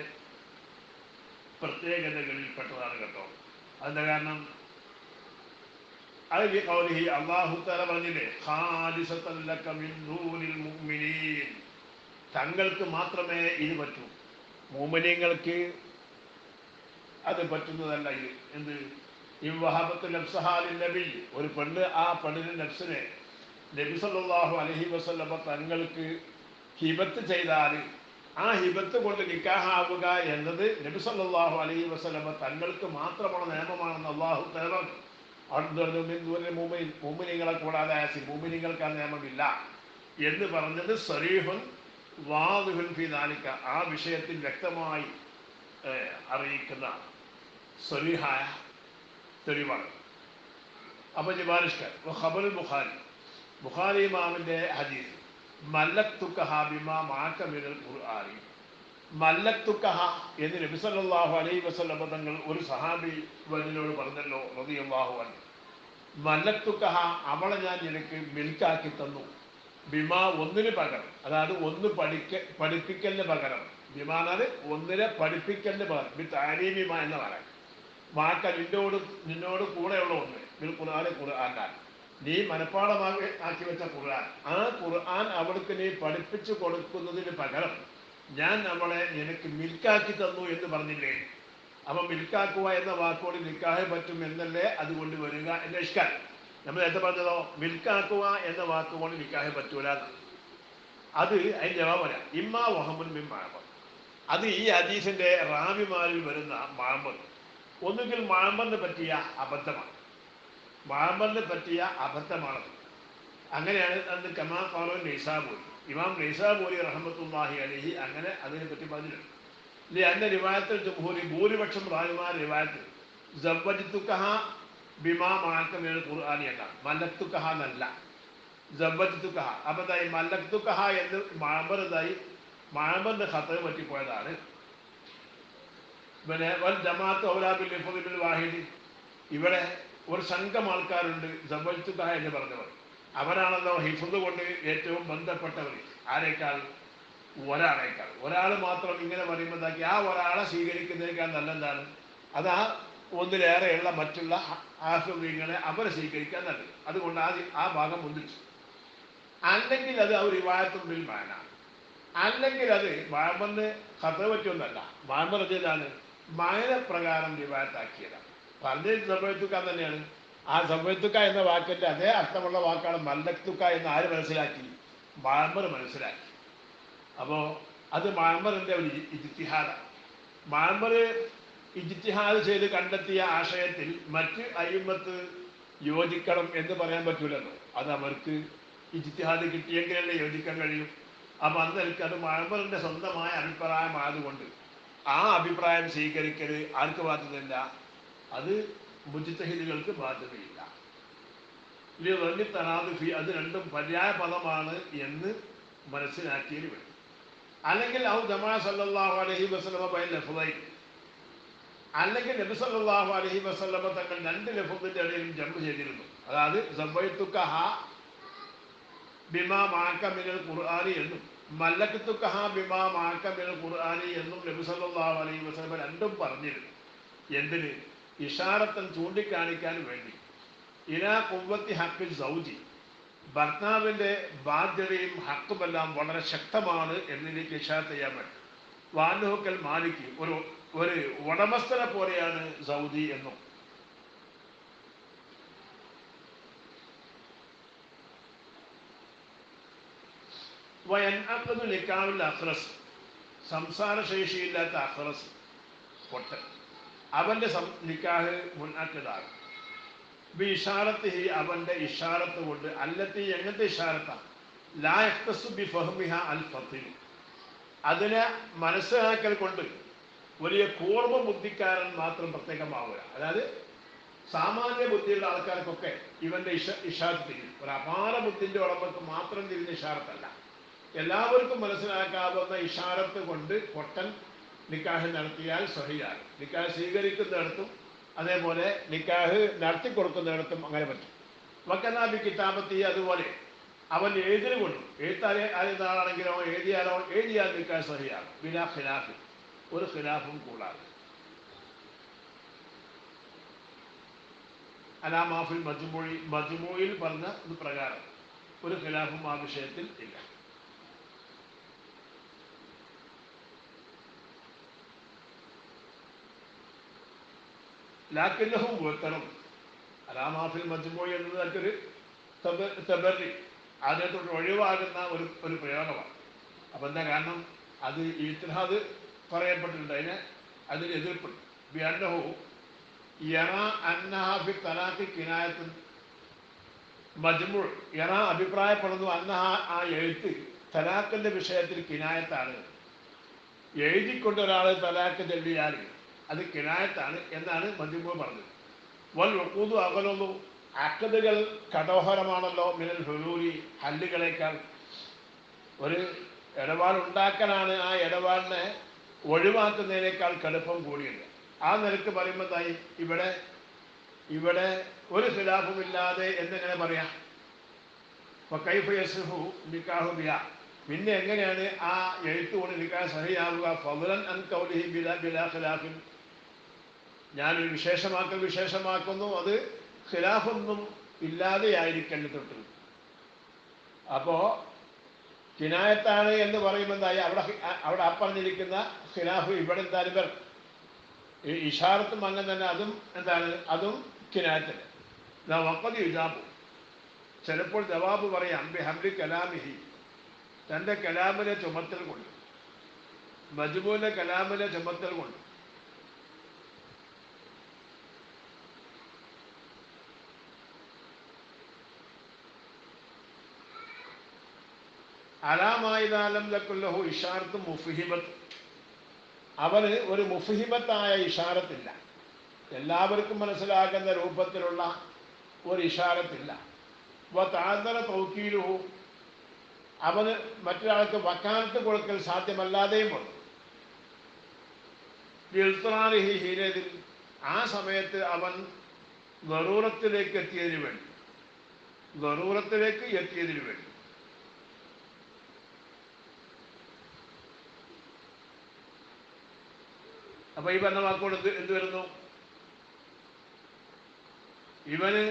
പ്രത്യേകതകളിൽപ്പെട്ടതാണ് കേട്ടോ. അതിന്റെ കാരണം അത് ഖൗലിഹി, അല്ലാഹു തആല പറഞ്ഞില്ലേ, ഖാലിസതൻ ലക മിൻ ദൂനിൽ മുഅ്മിനീൻ, തങ്ങൾക്ക് മാത്രമേ ഇത് പറ്റൂ, മുഅ്മിനീങ്ങൾക്ക് അത് പറ്റുന്നതല്ല. ഇത് എന്ത്? ഇവഹബത്തു നഫ്സഹാ ലിന്നബി, ഒരു പെണ്ണ് ആ പെണ്ണിന്റെ നഫ്സിനെ നബി സല്ലല്ലാഹു അലൈഹി വസല്ലമ തങ്ങൾക്ക് ഹിബത്ത് ചെയ്താൽ, ആ ഹിബത്ത് കൊണ്ട് നിക്കാഹാവുക എന്നത് നബി സല്ലല്ലാഹു അലൈഹി വസല്ലമ തങ്ങൾക്ക് മാത്രമുള്ള നിയമമാണെന്ന് അല്ലാഹു തആല പറഞ്ഞു. മുഅ്മിനീങ്ങളെ കൂടാതെ മുഅ്മിനീങ്ങൾക്ക് ആ നിയമമില്ല എന്ന് പറഞ്ഞത് സരീഹുൻ വാദിഹുൻ ഫീ ദാലിക, ആ വിഷയത്തിൽ വ്യക്തമായി അറിയിക്കുന്ന സരീഹായ തെളിവാണ്. അപ്പൊ ജിബാരിഷ്കർ ഖബറുൽ ബുഖാരി, ബുഖാരി ഇമാമിന്റെ ഹദീസ്, മല്ലക്തുകഹ ബിമാ മഅക മിനൽ ഖുർആനി, മല്ലക്തുകഹ എന്ന് നബി സല്ലല്ലാഹു അലൈഹി വസല്ലം തങ്ങൾ ഒരു സഹാബി വനിനോട് പറഞ്ഞല്ലോ റളിയല്ലാഹു അൻഹു. മല്ലക്തുകഹ, അവളെ ഞാൻ നിനക്ക് മിൽക്കാക്കി തന്നു, ബിമാ ഒന്നിന് പകരം, അതായത് ഒന്ന് പഠിപ്പിക്കലിന് പകരം, ബിമാനാണ് ഒന്നിനെ പഠിപ്പിക്കലിന് പകരം, ബി താലീമിമ എന്ന് പറയാം. മാക്ക നിന്നോട് കൂടെയുള്ള ഒന്ന്, ബിൽ ഖുർആൻ, ഖുർആനാണ് നീ മനഃപ്പാഠമാക്കി വെച്ച ഖുർആൻ, ആ ഖുർആൻ അവൾക്ക് നീ പഠിപ്പിച്ചു കൊടുക്കുന്നതിന് പകരം ഞാൻ അവളെ നിനക്ക് മിൽക്കാക്കി തന്നു എന്ന് പറഞ്ഞില്ലേ? അപ്പൊ മിൽക്കാക്കുക എന്ന വാക്കോട് നിക്കാഹ് പറ്റും എന്നല്ലേ അതുകൊണ്ട് വരിക എന്ന ഇഷ്കാൽ. നമ്മൾ നേരത്തെ പറഞ്ഞതോ മിൽക്കാക്കുക എന്ന വാക്കുകൊണ്ട് നിക്കാഹ് പറ്റൂല. അത് അതിന് ജവാബ് പറയാം. ഇമ്മാ വഹമുൻ മിൻ മഅമർ, അത് ഈ ഹദീസിന്റെ റാവിമാരിൽ വരുന്ന മഅമർ, ഒന്നുകിൽ മഅമറിനെ പറ്റിയ അബദ്ധമാണ്, മഅമറിനെ പറ്റിയ അബദ്ധമാണ്. അങ്ങനെയാണ് അന്ന് കമാ ഖാലു നൈസാബൂരി, ഇമാം നൈസാബൂരി റഹ്മത്തുള്ളാഹി അലൈഹി അങ്ങനെ അതിനെപ്പറ്റി പറഞ്ഞിട്ടുണ്ട്. അന്ന റിവായത്തിൽ ജംഹൂരി, ഭൂരിപക്ഷം റാവിമാർ റിവായത്തിൽ സവ്വജ്തുകഹ ബിമാ മഅക മിനൽ ഖുർആനി എന്നാണ്, മല്ലക്തുകഹ എന്നല്ല, സവ്വജ്തുകഹ. അപ്പൊ എന്തായി? മല്ലക്തുകഹ എന്ന് മഅമറിന്റെ ഖത പറ്റിപ്പോയതാണ്. പിന്നെ വൽ ജമാഅത്ത് ഔലാ ബിൽ ലിഫ്ദി ബിൽ വാഹിദി, ഇവിടെ ഒരു സംഘം ആൾക്കാരുണ്ട് സവ്വജ്തുകഹ എന്ന് പറഞ്ഞവർ, അവരാണല്ലോ ഹിഫ്ദ് കൊണ്ട് ഏറ്റവും ബന്ധപ്പെട്ടവർ. ആരേക്കാൾ? ഒരാളേക്കാൾ. ഒരാൾ മാത്രം ഇങ്ങനെ പറയുമ്പോഴാക്കി ആ ഒരാളെ സ്വീകരിക്കുന്നതിനേക്കാൾ നല്ലതാണ് അത് ആ ഒന്നിലേറെയുള്ള മറ്റുള്ള ഹാഫിളീങ്ങളെ അവരെ സ്വീകരിക്കാൻ നല്ലത്. അതുകൊണ്ട് ആ ഭാഗം മുന്നിച്ചു. അല്ലെങ്കിൽ അത് അവർ റിവായത്തുൽ ബിൽ മാന, അല്ലെങ്കിൽ അത് മഅമറിന് ഖത പറ്റിയൊന്നല്ല, മഅമർ ചെയ്താണ് മാന പ്രകാരം റിവായത്താക്കിയതാണ്. പറഞ്ഞത് സവ്വജ്തുക തന്നെയാണ്. ആ സവ്വജ്തുക എന്ന വാക്കിന്റെ അതേ അർത്ഥമുള്ള വാക്കാണ് മല്ലക്തുക എന്ന് ആര് മനസ്സിലാക്കി? മഅമർ മനസ്സിലാക്കി. അപ്പോൾ അത് മഅമറിന്റെ ഒരു ഇജ്തിഹാദാണ്. മഅ്മർ ഇജ്തിഹാദ് ചെയ്ത് കണ്ടെത്തിയ ആശയത്തിൽ മറ്റ് അയിമ്മത്ത് യോജിക്കണം എന്ന് പറയാൻ പറ്റൂലല്ലോ. അത് അവർക്ക് ഇജ്തിഹാദ് കിട്ടിയെങ്കിലല്ലേ യോജിക്കാൻ കഴിയും. അപ്പം അന്നെനിക്ക് അത് മഅ്മറിന്റെ സ്വന്തമായ അഭിപ്രായമായതുകൊണ്ട് ആ അഭിപ്രായം സ്വീകരിക്കൽ ആർക്ക് ബാധ്യതയില്ല? അത് മുജ്തഹിദുകൾക്ക് ബാധ്യതയില്ല. തറാദുഫി അത് രണ്ടും പര്യായ പദമാണ് എന്ന് മനസ്സിലാക്കിയതിന് വേണ്ടി. അല്ലെങ്കിൽ ഔ ജമാ സല്ലല്ലാഹു അലൈഹി വസല്ലമ ബൈന ലഫ്ദൈൻ, അല്ലെങ്കിൽ നബി സല്ലല്ലാഹു അലൈഹി വസല്ലമ തങ്ങൾ രണ്ട് ലഫ്ദിന്റെ ഇടയിലും ജംഉ ചെയ്തിരുന്നു. അതായത് സബൈതുകഹ ബിമാ മഅക മിനൽ ഖുർആനി എന്നും മല്ലകതുകഹ ബിമാ മഅക മിനൽ ഖുർആനി എന്നും നബി സല്ലല്ലാഹു അലൈഹി വസല്ലമ രണ്ടും പറഞ്ഞിരുന്നു. എന്തിന്? ഇഷാറത്തൻ ചൂണ്ടിക്കാണിക്കാൻ വേണ്ടി. ഇലാ ഖുവ്വത്തി ഹഖ്ഖി സൗജി, ഭർത്താവിന്റെ ബാധ്യതയും ഹക്കുമെല്ലാം വളരെ ശക്തമാണ് എന്നതിലേക്ക് ഇഷാറത്ത് ചെയ്യാൻ വേണ്ടി. വാനുഹക്കൽ മാലിക്ക് ഒരു ഉടമസ്ഥനെ പോലെയാണ് സൗദി എന്നും. വയൻഅഖദു നിക്കാഹുൽ അഖ്റസ്, സംസാരശേഷിയില്ലാത്ത അഖ്റസ് പൊട്ടൻ, അവന്റെ നിക്കാഹ് മുൻഅഖദാകും. ബിഇഷാറത്തിഹി, അവന്റെ ഇഷാറത്ത് കൊണ്ട്. അല്ലത്തി, എങ്ങനത്തെ ഇഷാറത്താണ്? ലാ യഖ്തസു ബിഫഹ്മിഹ അൽ ഫത്തിൻ, അതിനെ മനസ്സിലാക്കൽ കൊണ്ട് വലിയ കൂർമ്മ ബുദ്ധിക്കാരൻ മാത്രം പ്രത്യേകമാവുക. അതായത് സാമാന്യ ബുദ്ധിയുള്ള ആൾക്കാർക്കൊക്കെ ഇവന്റെ ഇഷാറത്ത് തിരിയും. ഒരു അപാര ബുദ്ധിന്റെ ഉടമക്ക് മാത്രം തിരിഞ്ഞ ഇഷാറത്തല്ല, എല്ലാവർക്കും മനസ്സിലാക്കാവുന്ന ഇഷാറത്ത് കൊണ്ട് പൊട്ടൻ നിക്കാഹ് നടത്തിയാൽ സ്വഹിയാകും. നിക്കാഹ് സ്വീകരിക്കുന്നിടത്തും അതേപോലെ നിക്കാഹ് നടത്തിക്കൊടുക്കുന്നിടത്തും അങ്ങനെ പറ്റും. വക്കനാബി കിതാബത്തി, അതുപോലെ അവൻ എഴുതിന് കൊണ്ടും, എഴുത്താളാണെങ്കിലോ എഴുതിയാൽ നിക്കാഹ് സ്വഹിയാകും. ബിലാ ഖിലാഫ്, ഒരു ഖിലാഫും കൂടാതെ. അലാമാഫിൽ മജ്മൂയിൽ പറഞ്ഞ ഇത് പ്രകാരം ഒരു ഖിലാഫും ആ വിഷയത്തിൽ ഇല്ല. ലാക്കിന്നഹും മുഅ്തറും, അലാമാഫിൽ മജ്മൂഇ എന്നത് ഒരു തബറി, അതിനകത്തോട്ട് ഒഴിവാകുന്ന ഒരു പ്രയോഗമാണ്. അപ്പം എന്താ കാരണം? അത് ഇജ്തിഹാദ് പറയപ്പെട്ടിട്ടുണ്ട്, അതിന് എതിർപ്പുണ്ട്. ബിഅന്നഹു യറാ അന്നഹാ ഫി തലാഖി കിനായത്തുൻ, മജ്മൂ യറാ അഭിപ്രായപ്പെടുന്നു, അന്നഹാ ആ എഴുത്ത് തലാഖിന്റെ വിഷയത്തിൽ കിനായത്താണ്. എഴുതിക്കൊണ്ട് ഒരാൾ തലാഖ് ചൊല്ലിയാൽ അത് കിനായത്താണ് എന്നാണ് മജ്മൂ പറഞ്ഞത്. വൽ ഉഖൂദു അഗ്ലദു, അഖ്ദുകൾ കടോഹരമാണല്ലോ മിനൽ ഹുലൂലി, ഹല്ലുകളേക്കാൾ. ഒരു ഇടപാടുണ്ടാക്കലാണ് ആ ഇടപാടിനെ ഒഴിവാക്കുന്നതിനേക്കാൾ കടുപ്പം കൂടിയത്. ആ നിലക്ക് പറയുമ്പോഴായി ഇവിടെ ഒരു ഖിലാഫുമില്ലാതെ എന്നെങ്ങനെ പറയാം? ഫകൈഫ യസ്ഹു നിക്കാഹു ബിഹാ, പിന്നെ എങ്ങനെയാണ് ആ എഴുത്തുകൊണ്ട് നിക്കാഹ് സഹിയാവുക? ഫളൻ അൻ ഖൗലിഹി ബിലാ ഖിലാഫിൻ, ഞാനൊരു വിശേഷമാക്കുന്നു, അത് ഖിലാഫൊന്നും ഇല്ലാതെയായിരിക്കേണ്ട തൊട്ട്. അപ്പോ കിനായത്താണ് എന്ന് പറയുമ്പോഴായി അവിടെ പറഞ്ഞിരിക്കുന്ന ഖിലാഫ് ഇവിടെ എന്തായാലും വരണം. ഈ ഇഷാറത്തും അങ്ങനെ തന്നെ, അതും കിനായത്തന്നെ. വഖദ് യുജാബു, ചിലപ്പോൾ ജവാബ് പറയാം ബിഹംലി കലാമിഹി, തൻ്റെ കലാമിനെ ചുമത്തൽ കൊണ്ട്, മജ്മൂഇലെ കലാമിനെ ചുമത്തൽ കൊണ്ട്. അലാമായിദാലം ലക്കുല്ലഹു ഇഷാറത്ത് മുഫ്ഹിമത്ത്, അവന് ഒരു മുഫ്ഹിമത്തായ ഇഷാറത്തില്ല, എല്ലാവർക്കും മനസ്സിലാക്കുന്ന രൂപത്തിലുള്ള ഒരു ഇഷാറത്തില്ല. വതഅദ്ദറ തൗക്കീലുഹു, അവന് മറ്റൊരാൾക്ക് വക്കാലത്ത് കൊടുക്കൽ സാധ്യമല്ലാതെയും വന്നു. ഇൽത്റാറിഹി ഹീനദിൻ, ആ സമയത്ത് അവൻ ദറൂറത്തിലേക്ക് എത്തിയതിനു വേണ്ടി. അപ്പൊ ഈ പറഞ്ഞ വാക്കുകൊണ്ട് എന്ത് വരുന്നു? ഇവന്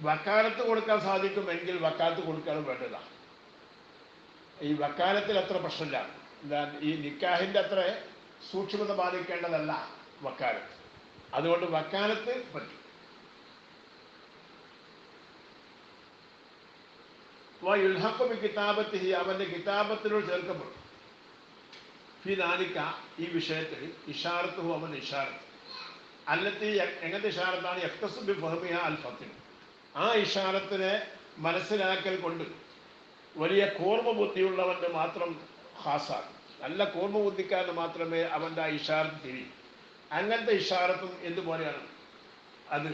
വക്കാലത്ത് കൊടുക്കാൻ സാധിക്കുമെങ്കിൽ വക്കാലത്ത് കൊടുക്കാനും വേണ്ടതാണ്. ഈ വക്കാലത്തിൽ അത്ര പ്രശ്നമില്ല. ഈ നിക്കാഹിന്റെ അത്ര സൂക്ഷ്മത ബാധിക്കേണ്ടതല്ല വക്കാലത്ത്. അതുകൊണ്ട് വക്കാലത്ത് പറ്റും. യുൽഹഖു ബി കിതാബത്തിഹി, അവന്റെ കിതാബത്തിനോട് ചേർക്കപ്പെടും. ഫി ദാലിക ഈ വിഷയത്തിൽ ഇഷാറത്ത് അവൻ ഇഷാറത്ത് അല്ലത്തി എങ്ങനത്തെ ഇഷാറത്താണ് യഖ്തസു ബി ഫഹ്മിഹ അൽ ഫത്തിൻ ആ ഇഷാറത്തിനെ മനസ്സിലാക്കൽ കൊണ്ട് വലിയ കൂർമ്മ ബുദ്ധിയുള്ളവൻ്റെ മാത്രം ഖാസാണ്. നല്ല കൂർമ്മ ബുദ്ധിക്കാരന് മാത്രമേ അവൻ്റെ ആ ഇഷാറത്ത് തിരിയും. അങ്ങനത്തെ ഇഷാറത്തും എന്തുപോലെയാണ്? അത്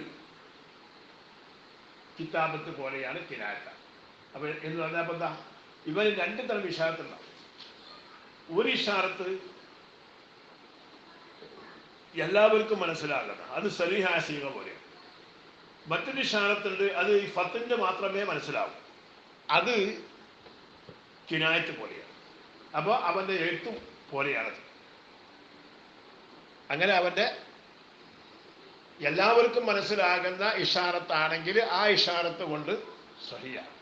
കിതാബത്ത് പോലെയാണ് കിനായത്ത. അപ്പോൾ എന്ന് പറഞ്ഞാൽ അപ്പം എന്താ, ഇവന് രണ്ട് തരം ഇഷാറത്തുണ്ടാവും. ഒരു ഇഷാറത്ത് എല്ലാവർക്കും മനസ്സിലാകണം, അത് സലീഹായ സീഗ പോലെയാണ്. മറ്റൊരു ഇഷാറത്തുണ്ട്, അത് ഈ ഫത്തിൻ്റെ മാത്രമേ മനസ്സിലാവൂ, അത് കിനായത്ത് പോലെയാണ്. അപ്പോൾ അവൻ്റെ എഴുത്തും പോലെയാണത്. അങ്ങനെ അവൻ്റെ എല്ലാവർക്കും മനസ്സിലാകുന്ന ഇഷാറത്താണെങ്കിൽ ആ ഇഷാറത്ത് കൊണ്ട് സഹിയാണ്.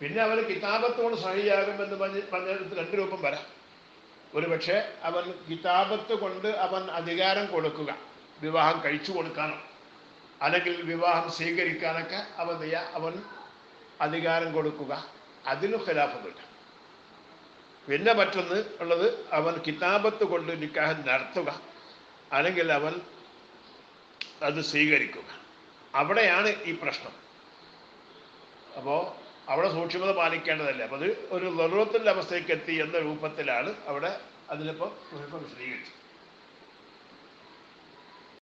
പിന്നെ അവന് കിതാബത്ത് കൊണ്ട് സഹിയാകുമെന്ന് പറഞ്ഞെടുത്ത് രണ്ട് രൂപം വരാം. ഒരു പക്ഷേ അവൻ കിതാബത്ത് കൊണ്ട് അവൻ അധികാരം കൊടുക്കുക, വിവാഹം കഴിച്ചു കൊടുക്കാനോ അല്ലെങ്കിൽ വിവാഹം സ്വീകരിക്കാനൊക്കെ അവൻ അധികാരം കൊടുക്കുക, അതിന് ഖിലാഫൊന്നുമില്ല. പിന്നെ മറ്റൊന്ന് ഉള്ളത്, അവൻ കിതാബത്ത് കൊണ്ട് നിക്കാഹ് നടത്തുക അല്ലെങ്കിൽ അവൻ അത് സ്വീകരിക്കുക. അവിടെയാണ് ഈ പ്രശ്നം. അപ്പോൾ അവിടെ സൂക്ഷ്മത പാലിക്കേണ്ടതല്ലേ. അപ്പോൾ അത് ഒരു ദുർവത്തിൻ്റെ അവസ്ഥയ്ക്ക് എത്തി എന്ന രൂപത്തിലാണ് അവിടെ അതിലിപ്പോൾ വിശദീകരിച്ചത്.